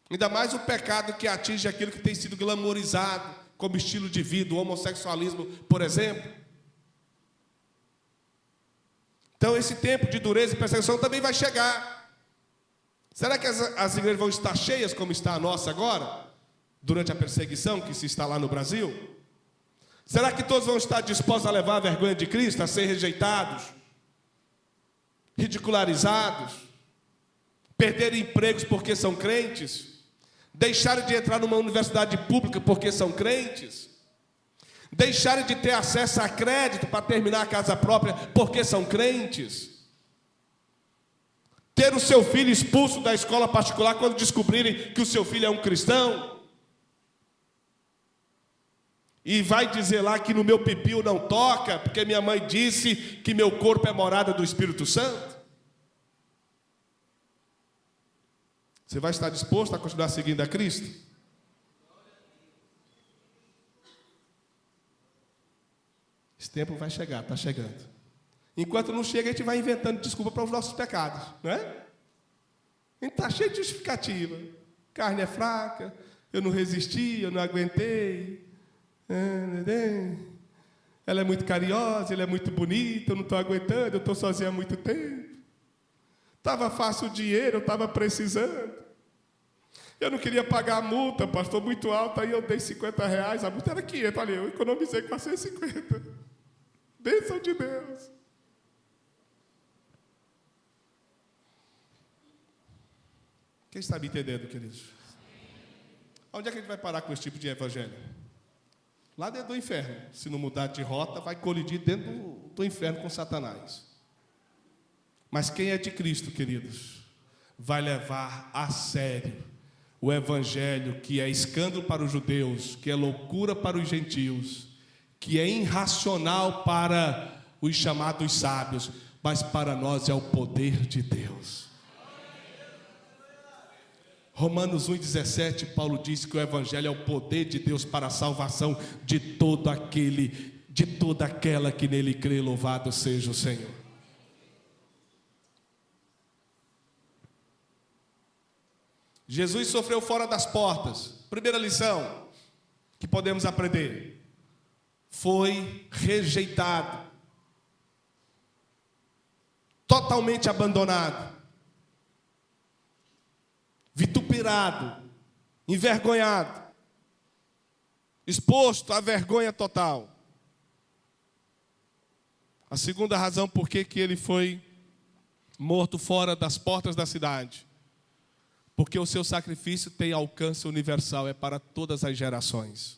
Ainda mais o pecado que atinge aquilo que tem sido glamorizado, como estilo de vida, o homossexualismo, por exemplo. Então esse tempo de dureza e perseguição também vai chegar. Será que as igrejas vão estar cheias como está a nossa agora? Durante a perseguição que se está lá no Brasil? Será que todos vão estar dispostos a levar a vergonha de Cristo, a ser rejeitados, ridicularizados, perderem empregos porque são crentes, deixarem de entrar numa universidade pública porque são crentes, deixarem de ter acesso a crédito para terminar a casa própria porque são crentes, ter o seu filho expulso da escola particular quando descobrirem que o seu filho é um cristão? E vai dizer lá que no meu pipiu não toca, porque minha mãe disse que meu corpo é morada do Espírito Santo? Você vai estar disposto a continuar seguindo a Cristo? Esse tempo vai chegar, está chegando. Enquanto não chega, a gente vai inventando desculpa para os nossos pecados, não é? A gente está cheio de justificativa. Carne é fraca, eu não resisti, eu não aguentei. Ela é muito carinhosa, ele é muito bonito, eu não estou aguentando, eu estou sozinho há muito tempo. Estava fácil o dinheiro, eu estava precisando. Eu não queria pagar a multa, pastor, muito alta, aí eu dei R$50, a multa era 500, olha, eu economizei 450. Bênção de Deus. Quem está me entendendo, queridos? Onde é que a gente vai parar com esse tipo de evangelho? Lá dentro do inferno. Se não mudar de rota, vai colidir dentro do inferno com Satanás. Mas quem é de Cristo, queridos, vai levar a sério o evangelho, que é escândalo para os judeus, que é loucura para os gentios, que é irracional para os chamados sábios, mas para nós é o poder de Deus. Romanos 1,17, Paulo diz que o evangelho é o poder de Deus para a salvação de todo aquele, de toda aquela que nele crê. Louvado seja o Senhor. Jesus sofreu fora das portas. Primeira lição que podemos aprender: foi rejeitado. totalmente abandonado, vituperado, envergonhado, exposto à vergonha total. A segunda razão por que ele foi morto fora das portas da cidade, porque o seu sacrifício tem alcance universal, é para todas as gerações.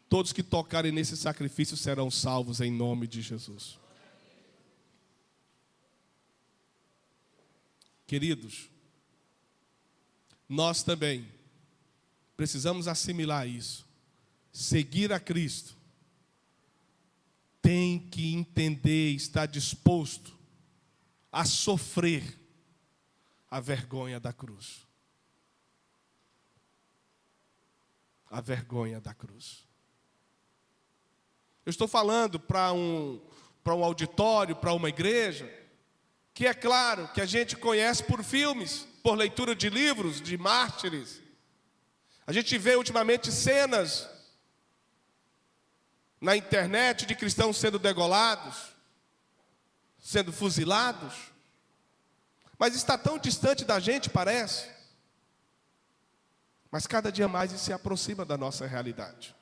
Todos que tocarem nesse sacrifício serão salvos em nome de Jesus. Queridos, nós também precisamos assimilar isso. Seguir a Cristo tem que entender, estar disposto a sofrer a vergonha da cruz. A vergonha da cruz. Eu estou falando para um auditório, para uma igreja, que é claro que a gente conhece por filmes, por leitura de livros, de mártires. A gente vê ultimamente cenas na internet de cristãos sendo degolados, sendo fuzilados. Mas está tão distante da gente, parece. Mas cada dia mais isso se aproxima da nossa realidade.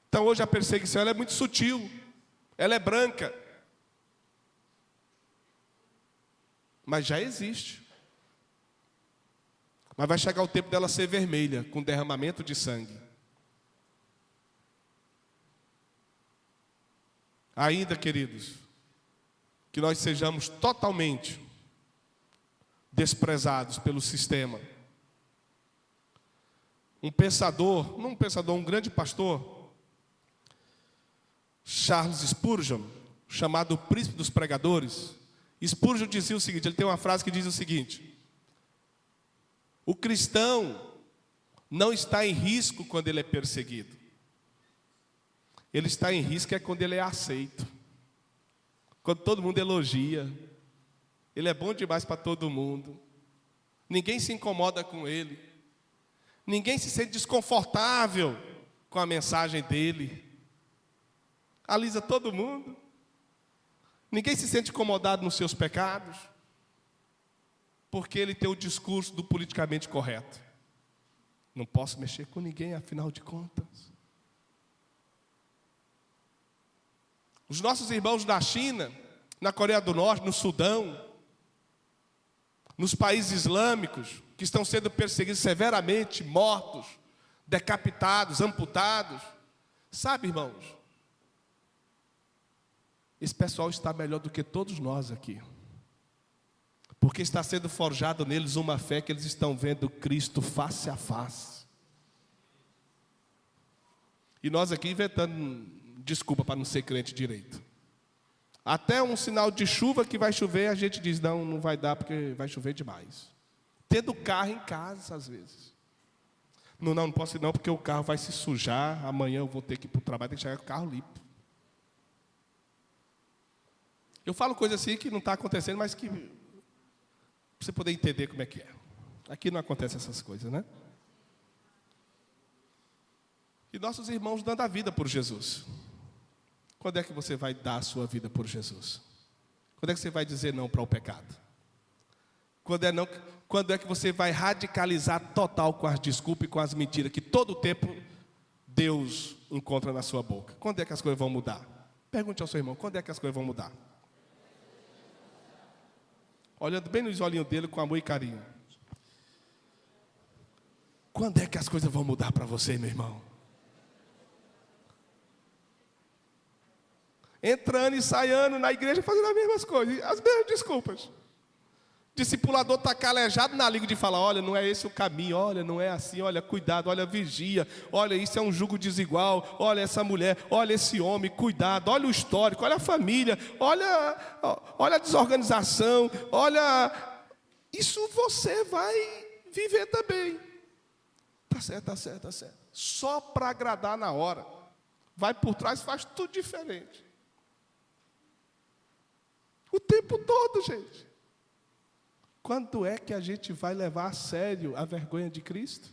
Então hoje a perseguição ela é muito sutil, ela é branca. Mas já existe. Mas vai chegar o tempo dela ser vermelha, com derramamento de sangue. Ainda, queridos, que nós sejamos totalmente desprezados pelo sistema. Um pensador, não um pensador, um grande pastor, Charles Spurgeon, chamado o príncipe dos pregadores. Spurgeon dizia o seguinte, ele tem uma frase que diz o seguinte: o cristão não está em risco quando ele é perseguido. Ele está em risco quando ele é aceito. Quando todo mundo elogia. Ele é bom demais para todo mundo. Ninguém se incomoda com ele. Ninguém se sente desconfortável com a mensagem dele. Alisa todo mundo. Ninguém se sente incomodado nos seus pecados. Porque ele tem o discurso do politicamente correto. Não posso mexer com ninguém, afinal de contas. Os nossos irmãos na China, na Coreia do Norte, no Sudão, nos países islâmicos, que estão sendo perseguidos severamente, mortos, decapitados, amputados. Sabe, irmãos, esse pessoal está melhor do que todos nós aqui. Porque está sendo forjado neles uma fé que eles estão vendo Cristo face a face. E nós aqui inventando desculpa para não ser crente direito. Até um sinal de chuva que vai chover, a gente diz, não vai dar porque vai chover demais. Tendo carro em casa, às vezes. Não posso ir não, porque o carro vai se sujar, amanhã eu vou ter que ir para o trabalho, tem que chegar com o carro limpo. Eu falo coisa assim que não está acontecendo, mas que para você poder entender como é que é. Aqui não acontece essas coisas, né? E nossos irmãos dando a vida por Jesus. Quando é que você vai dar a sua vida por Jesus? Quando é que você vai dizer não para o pecado? Quando é que você vai radicalizar total com as desculpas e com as mentiras que todo o tempo Deus encontra na sua boca? Quando é que as coisas vão mudar? Pergunte ao seu irmão, quando é que as coisas vão mudar? Olhando bem nos olhinhos dele com amor e carinho. Quando é que as coisas vão mudar para você, meu irmão? Entrando e saindo na igreja, fazendo as mesmas coisas, as mesmas desculpas. Discipulador está calejado na língua de falar, olha, não é esse o caminho, olha, não é assim, olha, cuidado, olha, vigia, olha, isso é um jugo desigual, olha essa mulher, olha esse homem, cuidado, olha o histórico, olha a família, olha a desorganização, olha, isso você vai viver também. Tá certo. Só para agradar na hora. Vai por trás, faz tudo diferente. O tempo todo, gente. Quando é que a gente vai levar a sério a vergonha de Cristo?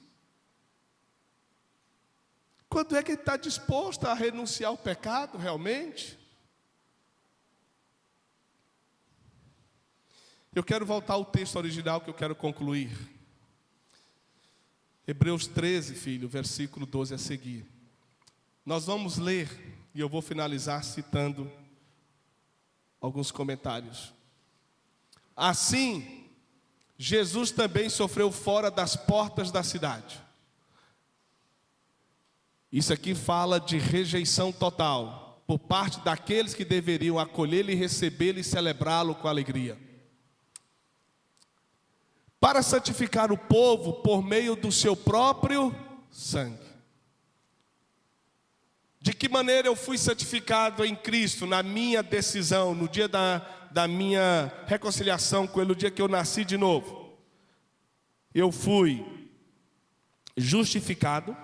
Quando é que ele está disposto a renunciar ao pecado realmente? Eu quero voltar ao texto original que eu quero concluir. Hebreus 13, filho, versículo 12 a seguir. Nós vamos ler, e eu vou finalizar citando alguns comentários. Assim, Jesus também sofreu fora das portas da cidade. Isso aqui fala de rejeição total, por parte daqueles que deveriam acolhê-lo e recebê-lo e celebrá-lo com alegria. Para santificar o povo por meio do seu próprio sangue. De que maneira eu fui santificado em Cristo, na minha decisão, no dia da minha reconciliação com Ele, no dia que eu nasci de novo? Eu fui justificado.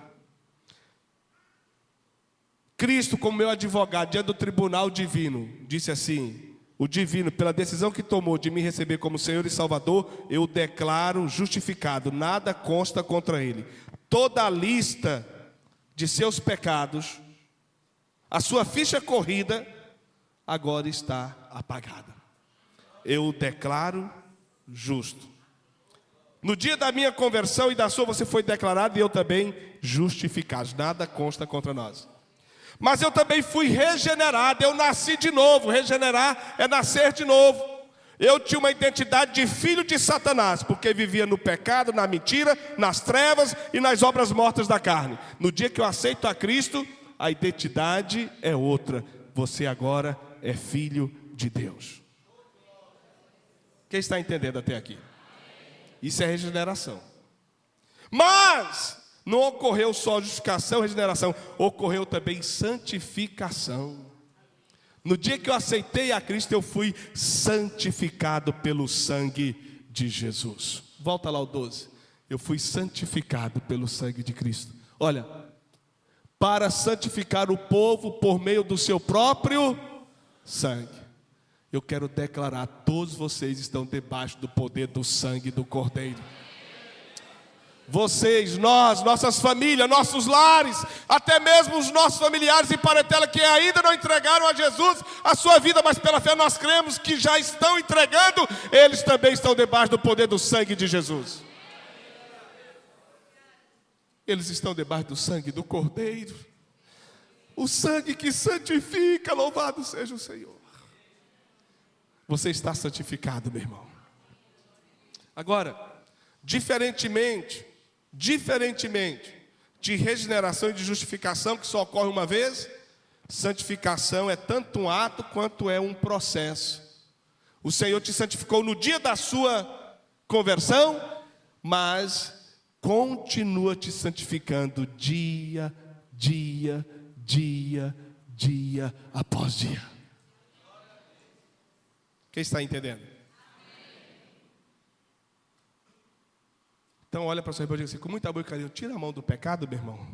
Cristo, como meu advogado, diante do tribunal divino, disse assim: o divino, pela decisão que tomou de me receber como Senhor e Salvador, eu declaro justificado, nada consta contra Ele. Toda a lista de seus pecados, a sua ficha corrida, agora está apagada. Eu o declaro justo. No dia da minha conversão e da sua, você foi declarado e eu também justificado. Nada consta contra nós. Mas eu também fui regenerado, eu nasci de novo. Regenerar é nascer de novo. Eu tinha uma identidade de filho de Satanás, porque vivia no pecado, na mentira, nas trevas e nas obras mortas da carne. No dia que eu aceito a Cristo, a identidade é outra. Você agora é filho de Deus. Quem está entendendo até aqui? Isso é regeneração. Mas não ocorreu só justificação e regeneração, ocorreu também santificação. No dia que eu aceitei a Cristo, eu fui santificado pelo sangue de Jesus. Volta lá ao 12. Eu fui santificado pelo sangue de Cristo. Olha, para santificar o povo por meio do seu próprio sangue. Eu quero declarar: todos vocês estão debaixo do poder do sangue do Cordeiro. Vocês, nós, nossas famílias, nossos lares, até mesmo os nossos familiares e parentela que ainda não entregaram a Jesus a sua vida, mas pela fé nós cremos que já estão entregando, eles também estão debaixo do poder do sangue de Jesus. Eles estão debaixo do sangue do Cordeiro, o sangue que santifica. Louvado seja o Senhor. Você está santificado, meu irmão. Agora, diferentemente de regeneração e de justificação, que só ocorre uma vez, santificação é tanto um ato quanto é um processo. O Senhor te santificou no dia da sua conversão, mas continua te santificando dia após dia. Quem está entendendo? Então olha para o seu irmão e diga assim, com muito amor e carinho: tira a mão do pecado, meu irmão.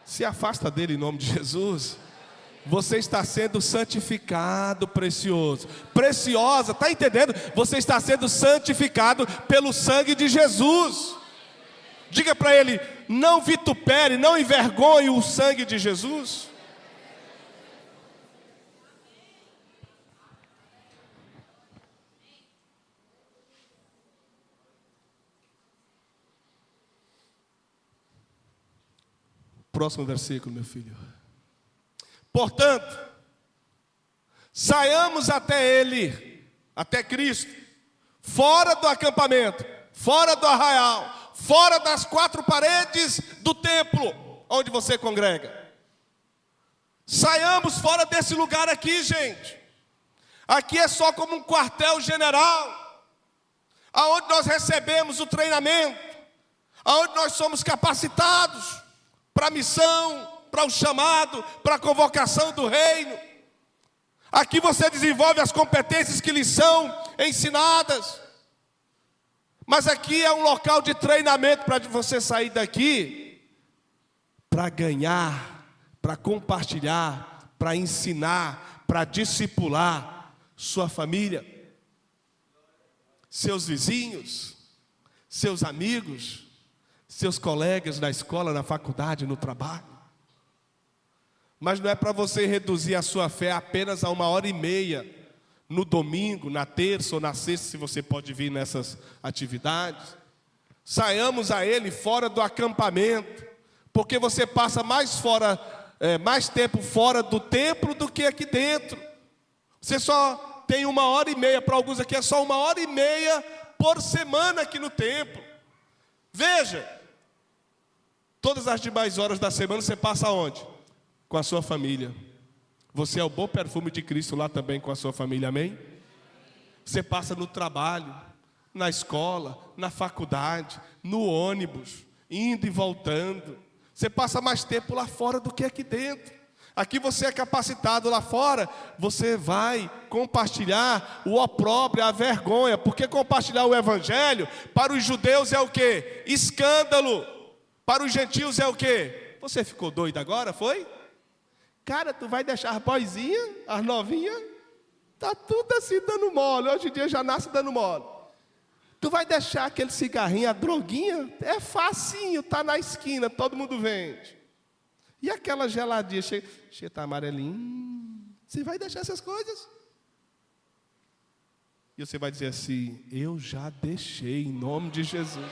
Se afasta dele em nome de Jesus. Você está sendo santificado, precioso. Preciosa, está entendendo? Você está sendo santificado pelo sangue de Jesus. Diga para ele: não vitupere, não envergonhe o sangue de Jesus. Próximo versículo, meu filho. Portanto, saiamos até Ele, até Cristo, fora do acampamento, fora do arraial, fora das quatro paredes do templo, onde você congrega. Saiamos fora desse lugar aqui, gente. Aqui é só como um quartel-general, aonde nós recebemos o treinamento, aonde nós somos capacitados para a missão, para o chamado, para a convocação do reino. Aqui você desenvolve as competências que lhe são ensinadas. Mas aqui é um local de treinamento para você sair daqui para ganhar, para compartilhar, para ensinar, para discipular sua família, seus vizinhos, seus amigos, seus colegas na escola, na faculdade, no trabalho. Mas não é para você reduzir a sua fé apenas a 1h30 no domingo, na terça ou na sexta, se você pode vir nessas atividades. Saiamos a Ele fora do acampamento, porque você passa mais tempo fora do templo do que aqui dentro. Você só tem 1h30, para alguns aqui é só 1h30 por semana aqui no templo. Veja, todas as demais horas da semana você passa onde? Com a sua família. Você é o bom perfume de Cristo lá também com a sua família, amém? Você passa no trabalho, na escola, na faculdade, no ônibus, indo e voltando. Você passa mais tempo lá fora do que aqui dentro. Aqui você é capacitado, lá fora você vai compartilhar o opróbrio, a vergonha, porque compartilhar o evangelho para os judeus é o quê? Escândalo. Para os gentios é o quê? Você ficou doido agora, foi? Cara, tu vai deixar as boizinhas, as novinhas, tá tudo assim dando mole, hoje em dia já nasce dando mole. Tu vai deixar aquele cigarrinho, a droguinha, é facinho, tá na esquina, todo mundo vende. E aquela geladinha, cheia tá amarelinho, você vai deixar essas coisas? E você vai dizer assim, eu já deixei, em nome de Jesus.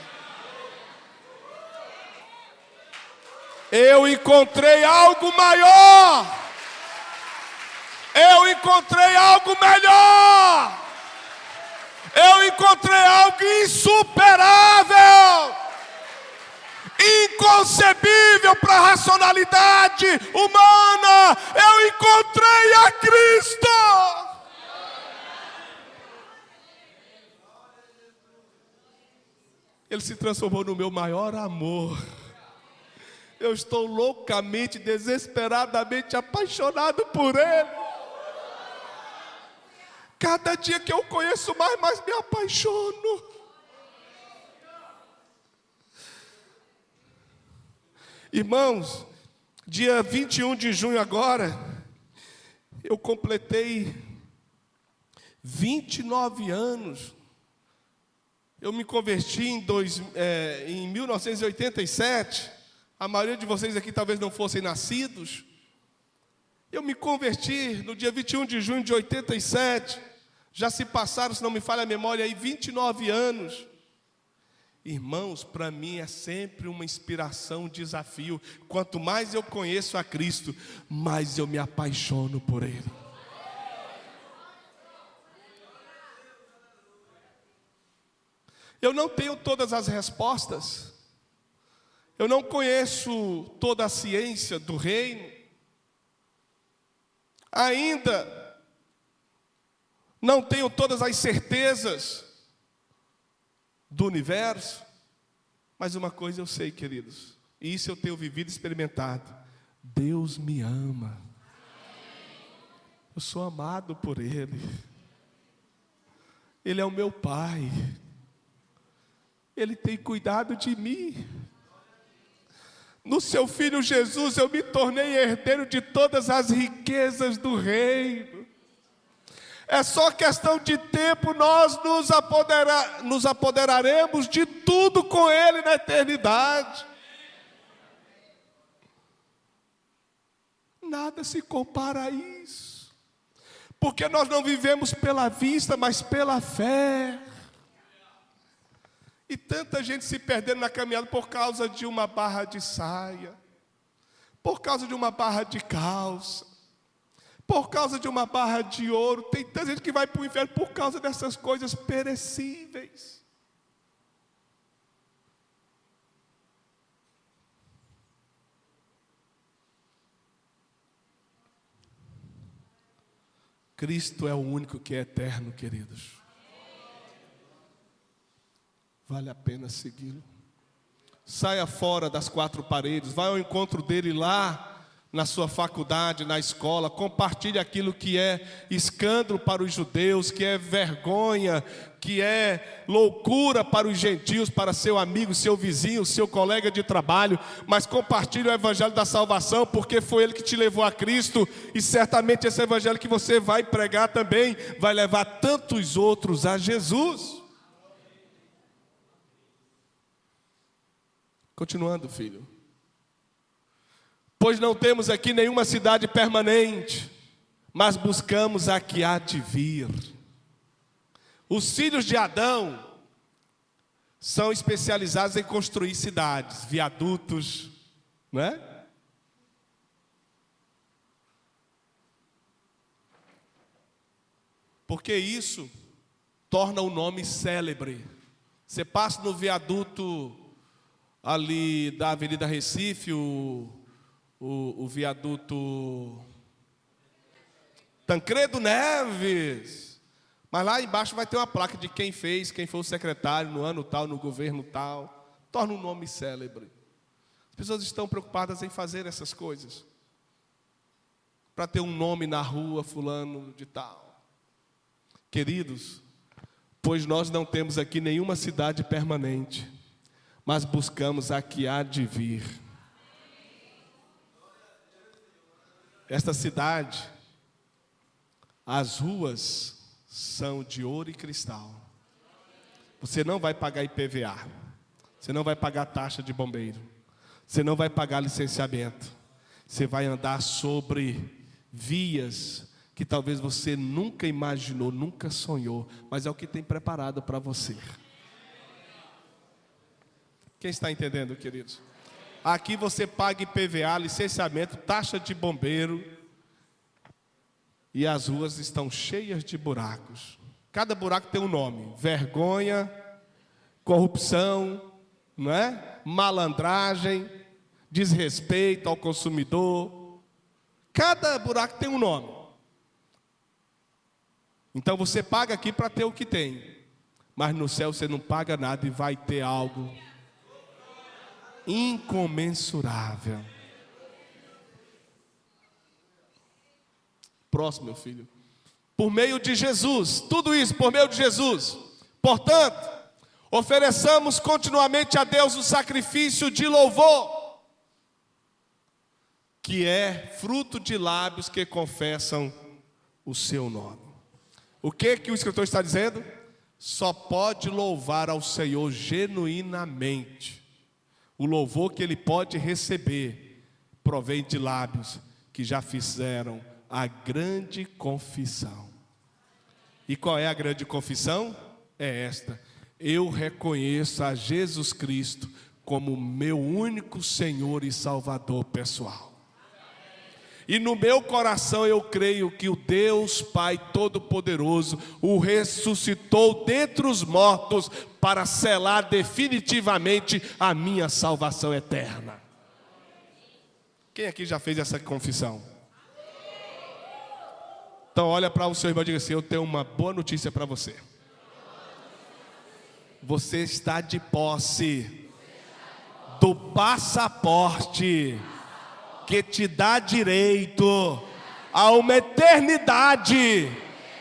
Eu encontrei algo maior. Eu encontrei algo melhor. Eu encontrei algo insuperável, inconcebível para a racionalidade humana. Eu encontrei a Cristo. Ele se transformou no meu maior amor. Eu estou loucamente, desesperadamente apaixonado por Ele. Cada dia que eu conheço mais me apaixono. Irmãos, dia 21 de junho agora, eu completei 29 anos. Eu me converti em 1987. A maioria de vocês aqui talvez não fossem nascidos. Eu me converti no dia 21 de junho de 87. Já se passaram, se não me falha a memória, aí 29 anos. Irmãos, para mim é sempre uma inspiração, um desafio. Quanto mais eu conheço a Cristo, mais eu me apaixono por Ele. Eu não tenho todas as respostas. Eu não conheço toda a ciência do reino. Ainda não tenho todas as certezas do universo. Mas uma coisa eu sei, queridos, e isso eu tenho vivido e experimentado. Deus me ama. Eu sou amado por Ele. Ele é o meu Pai. Ele tem cuidado de mim. No seu Filho Jesus eu me tornei herdeiro de todas as riquezas do reino. É só questão de tempo, nós nos apoderaremos de tudo com Ele na eternidade. Nada se compara a isso. Porque nós não vivemos pela vista, mas pela fé. E tanta gente se perdendo na caminhada por causa de uma barra de saia, por causa de uma barra de calça, por causa de uma barra de ouro. Tem tanta gente que vai para o inferno por causa dessas coisas perecíveis. Cristo é o único que é eterno, queridos. Vale a pena segui-lo. Saia fora das quatro paredes, vai ao encontro dele lá na sua faculdade, na escola. Compartilhe aquilo que é escândalo para os judeus, que é vergonha, que é loucura para os gentios, para seu amigo, seu vizinho, seu colega de trabalho. Mas compartilhe o evangelho da salvação, porque foi ele que te levou a Cristo. E certamente esse evangelho que você vai pregar também vai levar tantos outros a Jesus. Continuando, filho. Pois não temos aqui nenhuma cidade permanente, mas buscamos a que há de vir. Os filhos de Adão são especializados em construir cidades, viadutos, não é? Porque isso torna o nome célebre. Você passa no viaduto ali da Avenida Recife, o viaduto Tancredo Neves, mas lá embaixo vai ter uma placa de quem fez, quem foi o secretário no ano tal, no governo tal. Torna um nome célebre. As pessoas estão preocupadas em fazer essas coisas para ter um nome na rua, fulano de tal. Queridos, pois nós não temos aqui nenhuma cidade permanente, mas buscamos a que há de vir. Esta cidade, as ruas são de ouro e cristal. Você não vai pagar IPVA, você não vai pagar taxa de bombeiro, você não vai pagar licenciamento. Você vai andar sobre vias que talvez você nunca imaginou, nunca sonhou, mas é o que tem preparado para você. Quem está entendendo, queridos? Aqui você paga IPVA, licenciamento, taxa de bombeiro, e as ruas estão cheias de buracos. Cada buraco tem um nome: vergonha, corrupção, não é? Malandragem, desrespeito ao consumidor. Cada buraco tem um nome. Então você paga aqui para ter o que tem, mas no céu você não paga nada e vai ter algo incomensurável. Próximo, meu filho. Por meio de Jesus, tudo isso por meio de Jesus. Portanto, ofereçamos continuamente a Deus o sacrifício de louvor, que é fruto de lábios que confessam o seu nome. O que o escritor está dizendo? Só pode louvar ao Senhor genuinamente. O louvor que ele pode receber provém de lábios que já fizeram a grande confissão. E qual é a grande confissão? É esta: eu reconheço a Jesus Cristo como meu único Senhor e Salvador pessoal. E no meu coração eu creio que o Deus Pai Todo-Poderoso o ressuscitou dentre os mortos para selar definitivamente a minha salvação eterna. Quem aqui já fez essa confissão? Então olha para o seu irmão e diga assim: eu tenho uma boa notícia para você. Você está de posse do passaporte que te dá direito a uma eternidade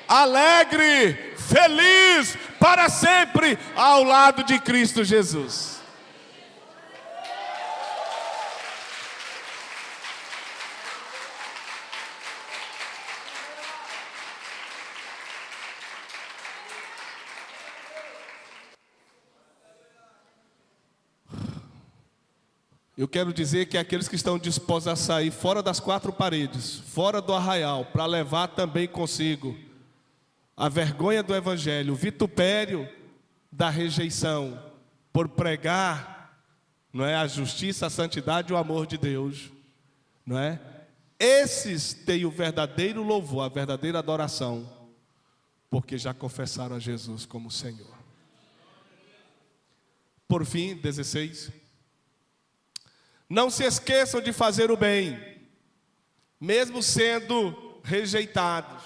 alegre, feliz, para sempre, ao lado de Cristo Jesus. Eu quero dizer que aqueles que estão dispostos a sair fora das quatro paredes, fora do arraial, para levar também consigo a vergonha do Evangelho, o vitupério da rejeição, por pregar, não é, a justiça, a santidade e o amor de Deus, não é? Esses têm o verdadeiro louvor, a verdadeira adoração, porque já confessaram a Jesus como Senhor. Por fim, 16. Não se esqueçam de fazer o bem, mesmo sendo rejeitados,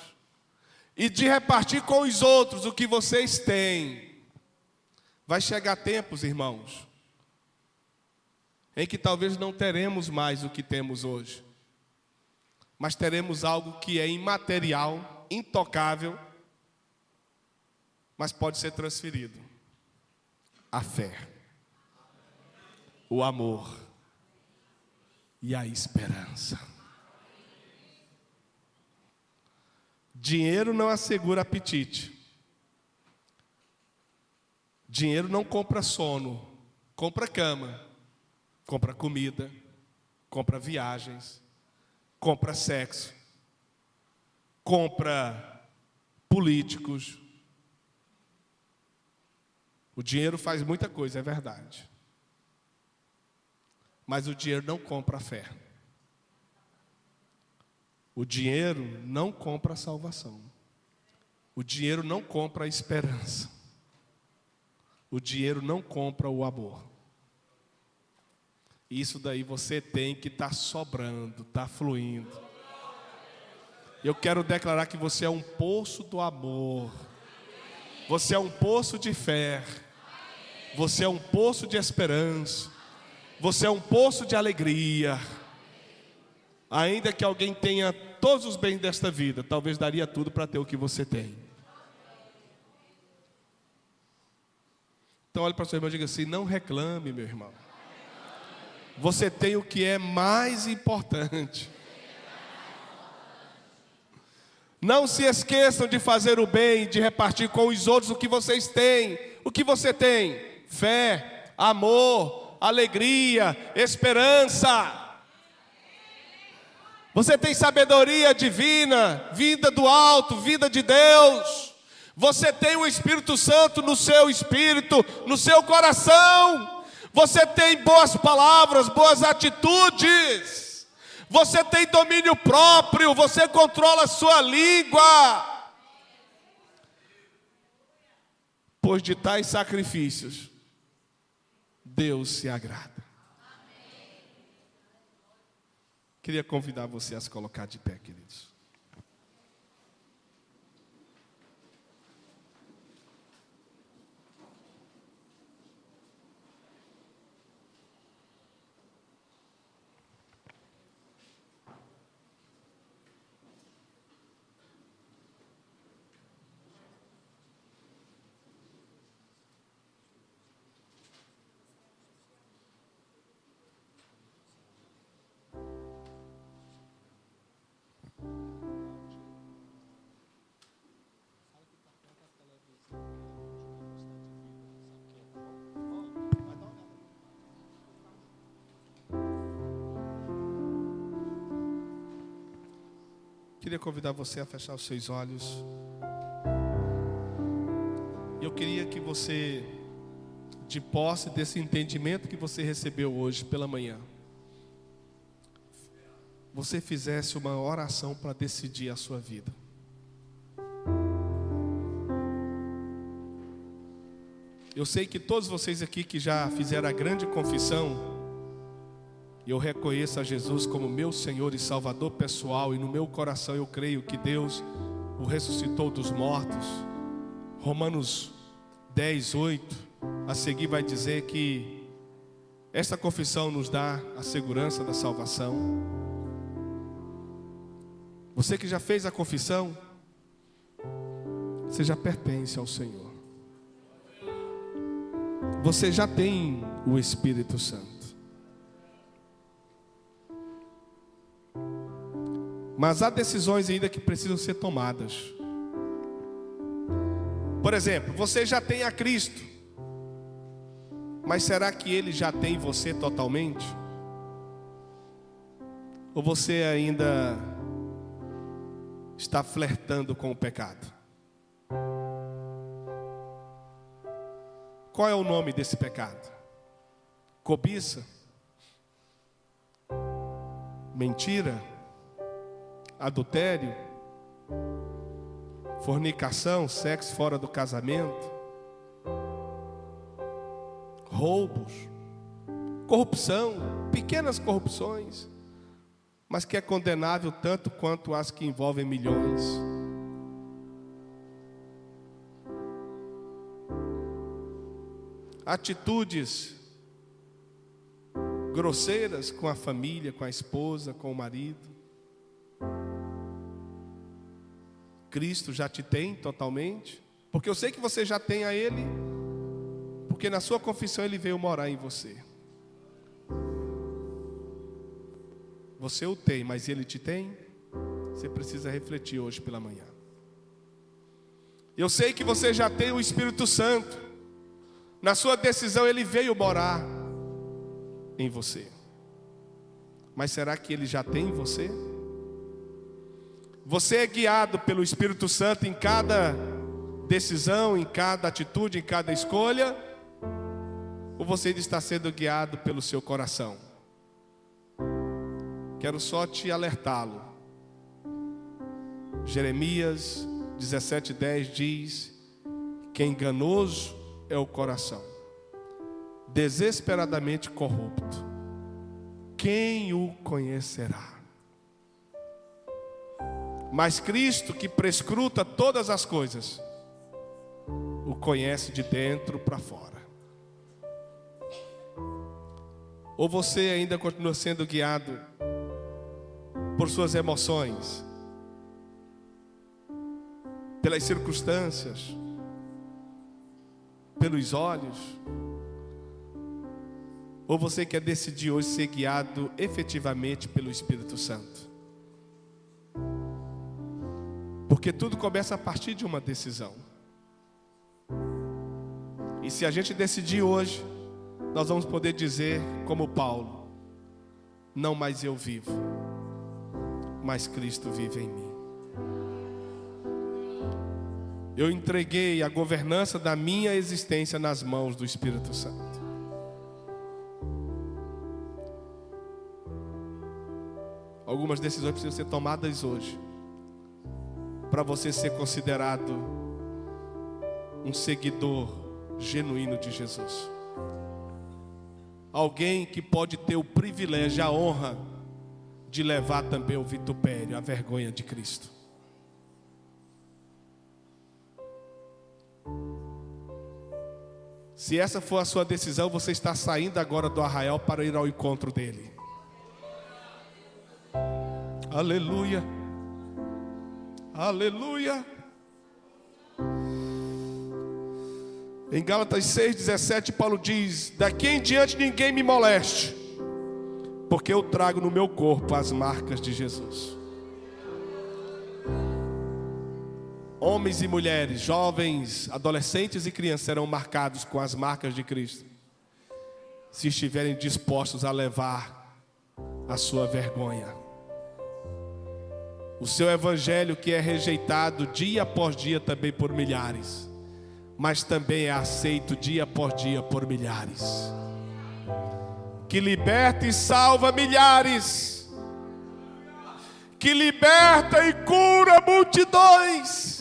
e de repartir com os outros o que vocês têm. Vai chegar tempos, irmãos, em que talvez não teremos mais o que temos hoje, mas teremos algo que é imaterial, intocável, mas pode ser transferido: a fé, o amor e a esperança. Dinheiro não assegura apetite. Dinheiro não compra sono, compra cama, compra comida, compra viagens, compra sexo, compra políticos, O dinheiro faz muita coisa, é verdade. Mas o dinheiro não compra a fé. O dinheiro não compra a salvação. O dinheiro não compra a esperança. O dinheiro não compra o amor. Isso daí você tem que estar sobrando, estar fluindo. Eu quero declarar que você é um poço do amor. Você é um poço de fé. Você é um poço de esperança. Você é um poço de alegria. Ainda que alguém tenha todos os bens desta vida, talvez daria tudo para ter o que você tem. Então olhe para o seu irmão e diga assim: não reclame, meu irmão. Você tem o que é mais importante. Não se esqueçam de fazer o bem, de repartir com os outros o que vocês têm. O que você tem? Fé, amor, alegria, esperança. Você tem sabedoria divina, vinda do alto, vinda de Deus. Você tem o Espírito Santo no seu espírito, no seu coração. Você tem boas palavras, boas atitudes. Você tem domínio próprio, você controla a sua língua. Pois de tais sacrifícios, Deus se agrada. Queria convidar você a se colocar de pé, queridos. Queria convidar você a fechar os seus olhos. Eu queria que você, de posse desse entendimento que você recebeu hoje pela manhã, você fizesse uma oração para decidir a sua vida. Eu sei que todos vocês aqui que já fizeram a grande confissão, eu reconheço a Jesus como meu Senhor e Salvador pessoal, e no meu coração eu creio que Deus o ressuscitou dos mortos. Romanos 10, 8, a seguir vai dizer que esta confissão nos dá a segurança da salvação. Você que já fez a confissão, você já pertence ao Senhor. Você já tem o Espírito Santo. Mas há decisões ainda que precisam ser tomadas. Por exemplo, você já tem a Cristo, mas será que Ele já tem você totalmente? Ou você ainda está flertando com o pecado? Qual é o nome desse pecado? Cobiça? Mentira? Adultério? Fornicação, sexo fora do casamento? Roubos? Corrupção? Pequenas corrupções, mas que é condenável tanto quanto as que envolvem milhões. Atitudes grosseiras com a família, com a esposa, com o marido. Cristo já te tem totalmente? Porque eu sei que você já tem a Ele, porque na sua confissão Ele veio morar em você. Você o tem, mas Ele te tem? Você precisa refletir hoje pela manhã. Eu sei que você já tem o Espírito Santo. Na sua decisão Ele veio morar em você. Mas será que Ele já tem em você? Você é guiado pelo Espírito Santo em cada decisão, em cada atitude, em cada escolha? Ou você ainda está sendo guiado pelo seu coração? Quero só te alertá-lo. Jeremias 17:10 diz que enganoso é o coração, desesperadamente corrupto. Quem o conhecerá? Mas Cristo, que prescruta todas as coisas, o conhece de dentro para fora. Ou você ainda continua sendo guiado por suas emoções, pelas circunstâncias, pelos olhos? Ou você quer decidir hoje ser guiado efetivamente pelo Espírito Santo? Porque tudo começa a partir de uma decisão. E se a gente decidir hoje, nós vamos poder dizer como Paulo: não mais eu vivo, mas Cristo vive em mim. Eu entreguei a governança da minha existência nas mãos do Espírito Santo. Algumas decisões precisam ser tomadas hoje, para você ser considerado um seguidor genuíno de Jesus. Alguém que pode ter o privilégio, a honra de levar também o vitupério, a vergonha de Cristo. Se essa for a sua decisão, você está saindo agora do arraial para ir ao encontro dele. Aleluia. Aleluia. Em Gálatas 6:17, Paulo diz: daqui em diante ninguém me moleste, porque eu trago no meu corpo as marcas de Jesus. Homens e mulheres, jovens, adolescentes e crianças serão marcados com as marcas de Cristo, se estiverem dispostos a levar a sua vergonha. O seu evangelho, que é rejeitado dia após dia também por milhares, mas também é aceito dia após dia por milhares, que liberta e salva milhares, que liberta e cura multidões.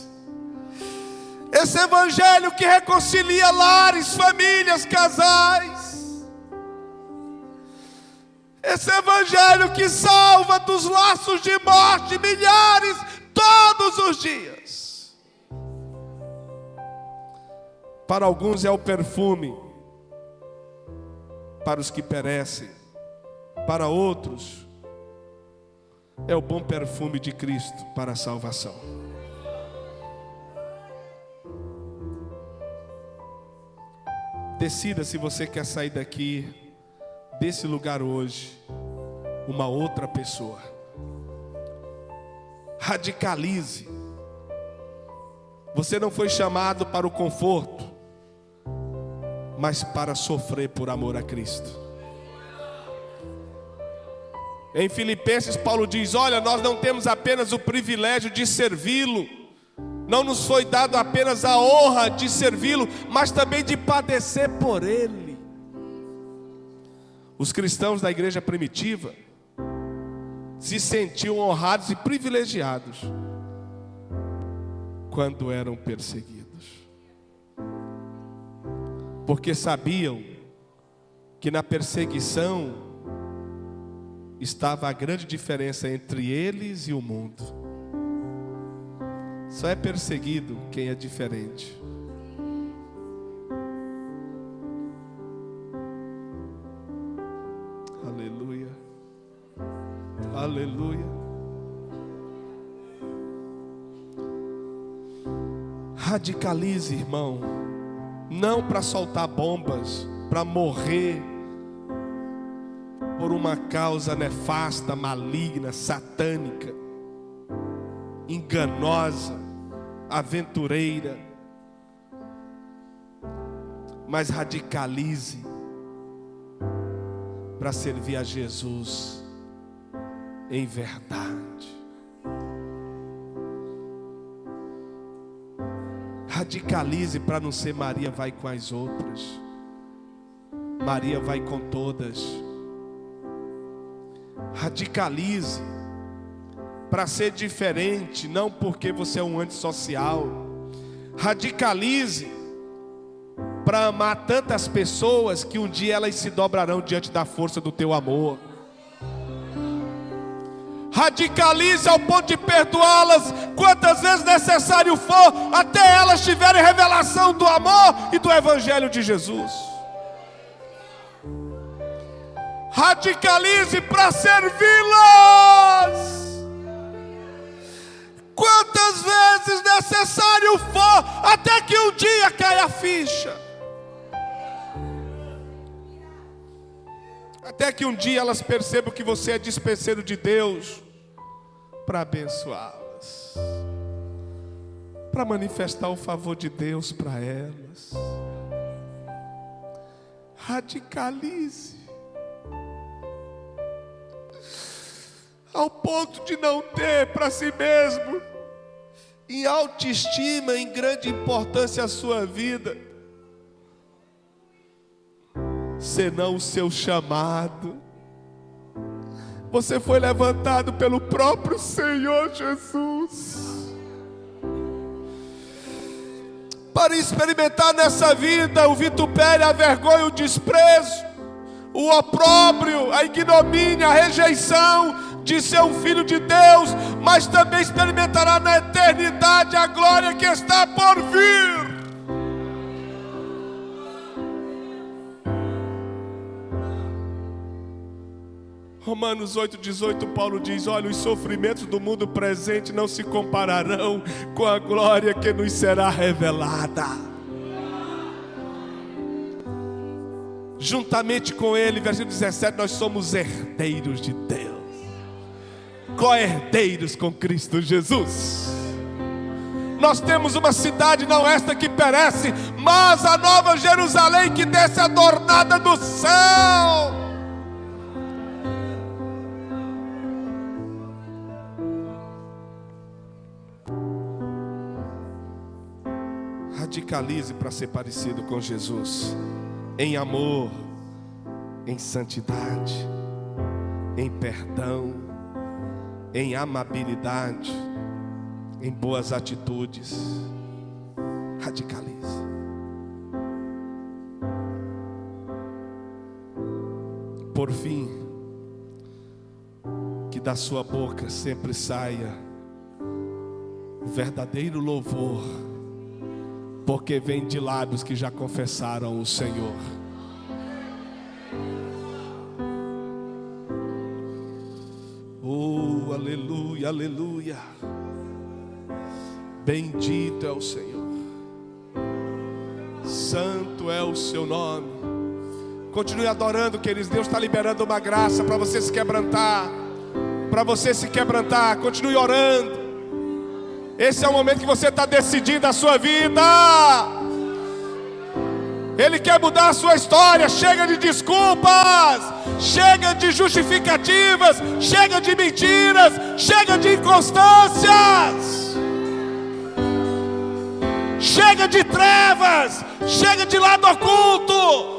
Esse evangelho que reconcilia lares, famílias, casais. Esse evangelho que salva dos laços de morte milhares todos os dias. Para alguns é o perfume para os que perecem. Para outros é o bom perfume de Cristo para a salvação. Decida se você quer sair daqui, desse lugar hoje, uma outra pessoa. Radicalize. Você não foi chamado para o conforto, mas para sofrer por amor a Cristo. Em Filipenses, Paulo diz: olha, nós não temos apenas o privilégio de servi-lo, não nos foi dado apenas a honra de servi-lo, mas também de padecer por ele. Os cristãos da igreja primitiva se sentiam honrados e privilegiados quando eram perseguidos, porque sabiam que na perseguição estava a grande diferença entre eles e o mundo. Só é perseguido quem é diferente. Aleluia. Aleluia. Radicalize, irmão. Não para soltar bombas, para morrer por uma causa nefasta, maligna, satânica, enganosa, aventureira. Mas radicalize para servir a Jesus em verdade. Radicalize para não ser Maria vai com as outras. Maria vai com todas. Radicalize para ser diferente, não porque você é um antissocial. Radicalize para amar tantas pessoas que um dia elas se dobrarão diante da força do teu amor. Radicalize ao ponto de perdoá-las quantas vezes necessário for, até elas tiverem revelação do amor e do Evangelho de Jesus. Radicalize para servi-las quantas vezes necessário for, até que um dia caia a ficha. Até que um dia elas percebam que você é dispenseiro de Deus para abençoá-las, para manifestar o favor de Deus para elas. Radicalize ao ponto de não ter para si mesmo, em autoestima, em grande importância a sua vida, senão o seu chamado. Você foi levantado pelo próprio Senhor Jesus para experimentar nessa vida o vitupério, a vergonha, o desprezo, o opróbrio, a ignomínia, a rejeição de ser um filho de Deus, mas também experimentará na eternidade a glória que está por vir. Romanos 8,18, Paulo diz: olha, os sofrimentos do mundo presente não se compararão com a glória que nos será revelada. Juntamente com ele, versículo 17, nós somos herdeiros de Deus, co-herdeiros com Cristo Jesus. Nós temos uma cidade não esta que perece, mas a nova Jerusalém que desce adornada do céu. Radicalize para ser parecido com Jesus, em amor, em santidade, em perdão, em amabilidade, em boas atitudes. Radicalize. Por fim, que da sua boca sempre saia o verdadeiro louvor, porque vem de lábios que já confessaram o Senhor. Oh, aleluia, aleluia. Bendito é o Senhor, santo é o seu nome. Continue adorando, queridos. Deus está liberando uma graça para você se quebrantar, para você se quebrantar. Continue orando. Esse é o momento que você está decidindo a sua vida. Ele quer mudar a sua história. Chega de desculpas, chega de justificativas, chega de mentiras, chega de inconstâncias, chega de trevas, chega de lado oculto.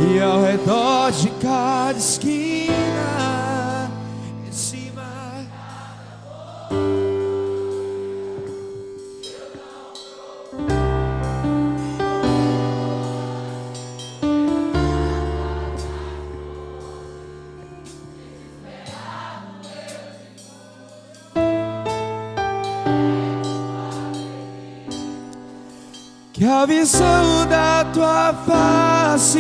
E ao redor de cada esquina que a visão da tua face,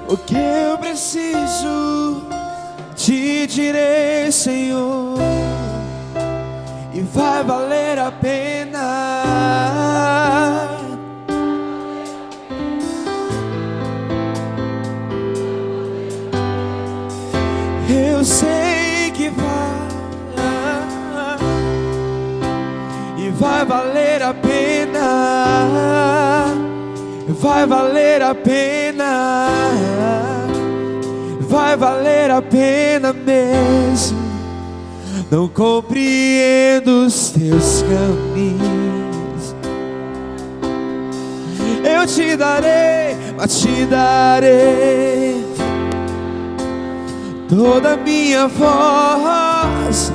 o que eu preciso te direi, Senhor, e vai valer a pena. Eu sei que vai valer a pena, vai valer a pena, vai valer a pena mesmo. Não compreendo os teus caminhos, eu te darei, mas te darei toda a minha voz,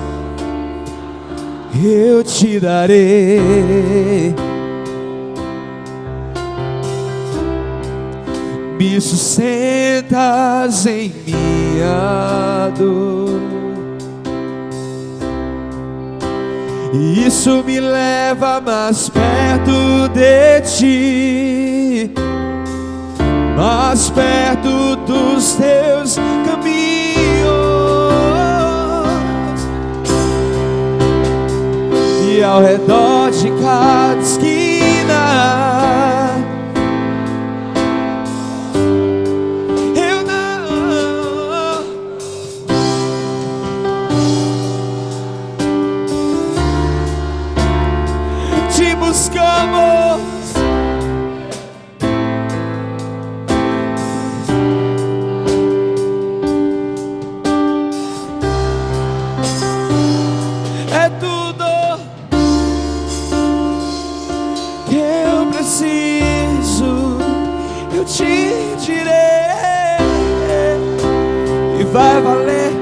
eu te darei. Me sustentas em minha dor, e isso me leva mais perto de ti, mais perto dos teus caminhos. E ao redor de cada esquina, eu não te buscamos. É tudo que eu preciso, eu te direi, e vai valer.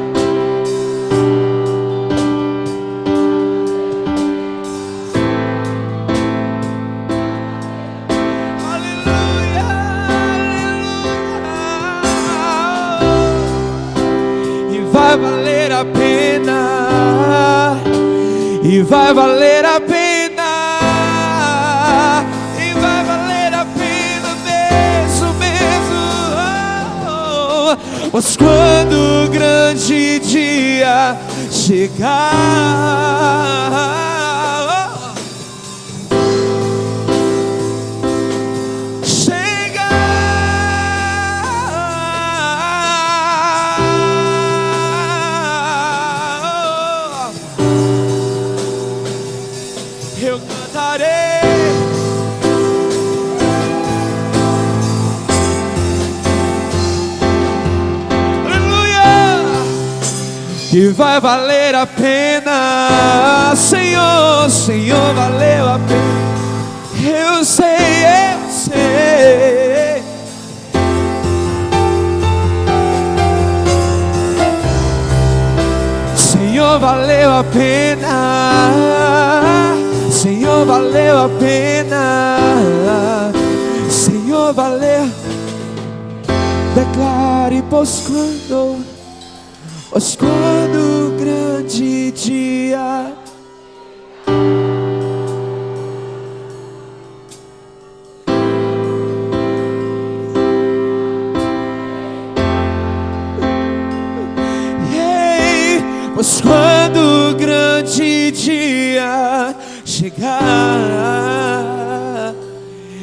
Aleluia, aleluia. E vai valer a pena, e vai valer a pena. Mas quando o grande dia chegar, eu cantarei. Que vai valer a pena, Senhor, Senhor, valeu a pena. Eu sei, eu sei. Senhor, valeu a pena, Senhor, valeu a pena, Senhor, valeu. Declare, pois quando o grande dia pois quando o grande dia chegar,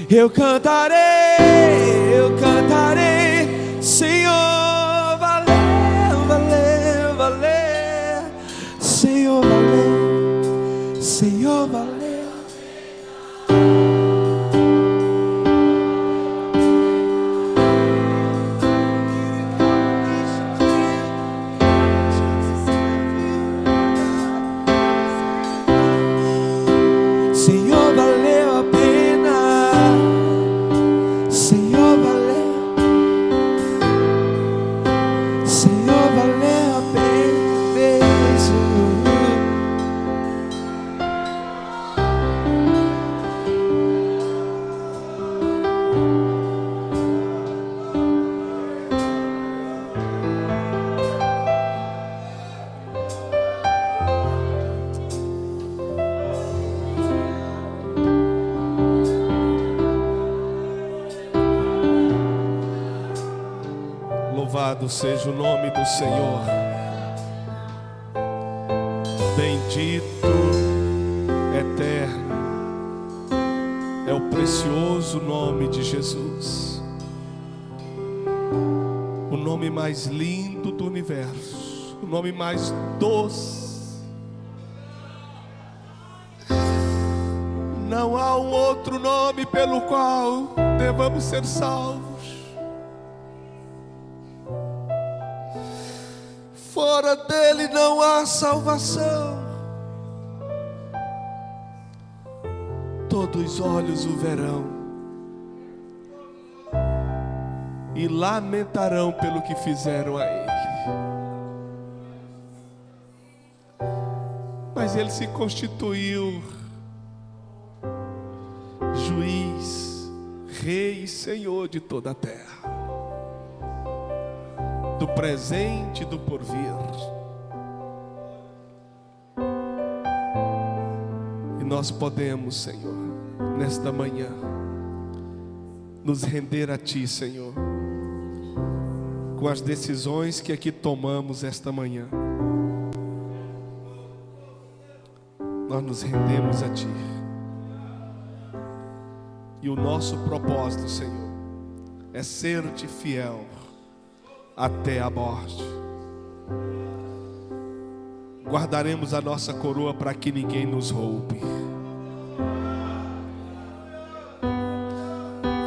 eu cantarei, Senhor. Senhor, valeu, Senhor, valeu. Senhor, valeu a pena, Senhor, valeu, Senhor, valeu a pena mesmo. Louvado seja o nome do Senhor. Bendito, eterno, é o precioso nome de Jesus. O nome mais lindo do universo, o nome mais doce. Não há um outro nome pelo qual devamos ser salvos. Fora dele não há salvação. Todos os olhos o verão e lamentarão pelo que fizeram a ele. Mas ele se constituiu juiz, rei e senhor de toda a terra, do presente e do porvir. E nós podemos, Senhor, nesta manhã, nos render a Ti, Senhor, com as decisões que aqui tomamos esta manhã. Nós nos rendemos a Ti. E o nosso propósito, Senhor, é ser-te fiel até a morte. Guardaremos a nossa coroa para que ninguém nos roube.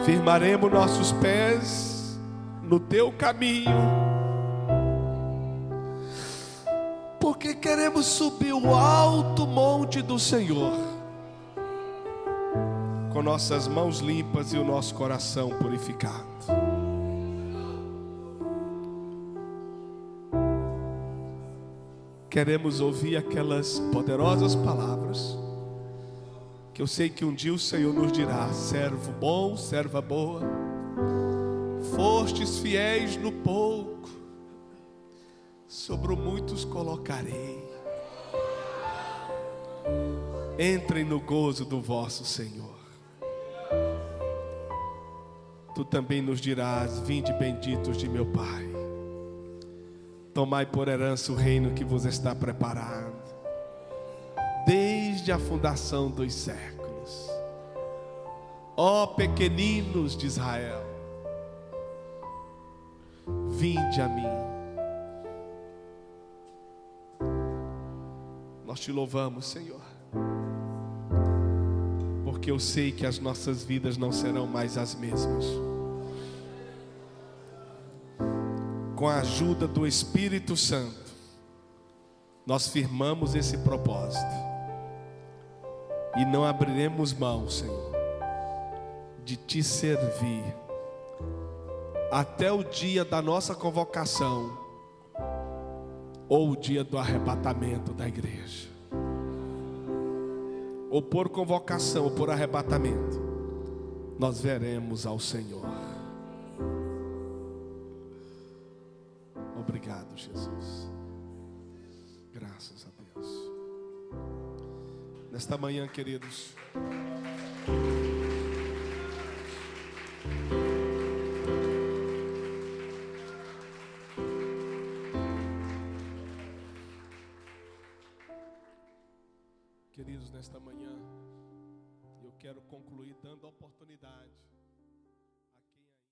Firmaremos nossos pés no teu caminho, porque queremos subir o alto monte do Senhor, com nossas mãos limpas e o nosso coração purificado. Queremos ouvir aquelas poderosas palavras que eu sei que um dia o Senhor nos dirá: servo bom, serva boa, fostes fiéis no pouco, sobre o muito os colocarei. Entrem no gozo do vosso Senhor. Tu também nos dirás: vinde benditos de meu Pai, tomai por herança o reino que vos está preparado desde a fundação dos séculos. Ó pequeninos de Israel, vinde a mim. Nós te louvamos, Senhor, porque eu sei que as nossas vidas não serão mais as mesmas. Com a ajuda do Espírito Santo, nós firmamos esse propósito e não abriremos mão, Senhor, de te servir até o dia da nossa convocação ou o dia do arrebatamento da igreja. Ou por convocação ou por arrebatamento, nós veremos ao Senhor. Obrigado, Jesus. Graças a Deus. Nesta manhã, queridos, nesta manhã, eu quero concluir dando a oportunidade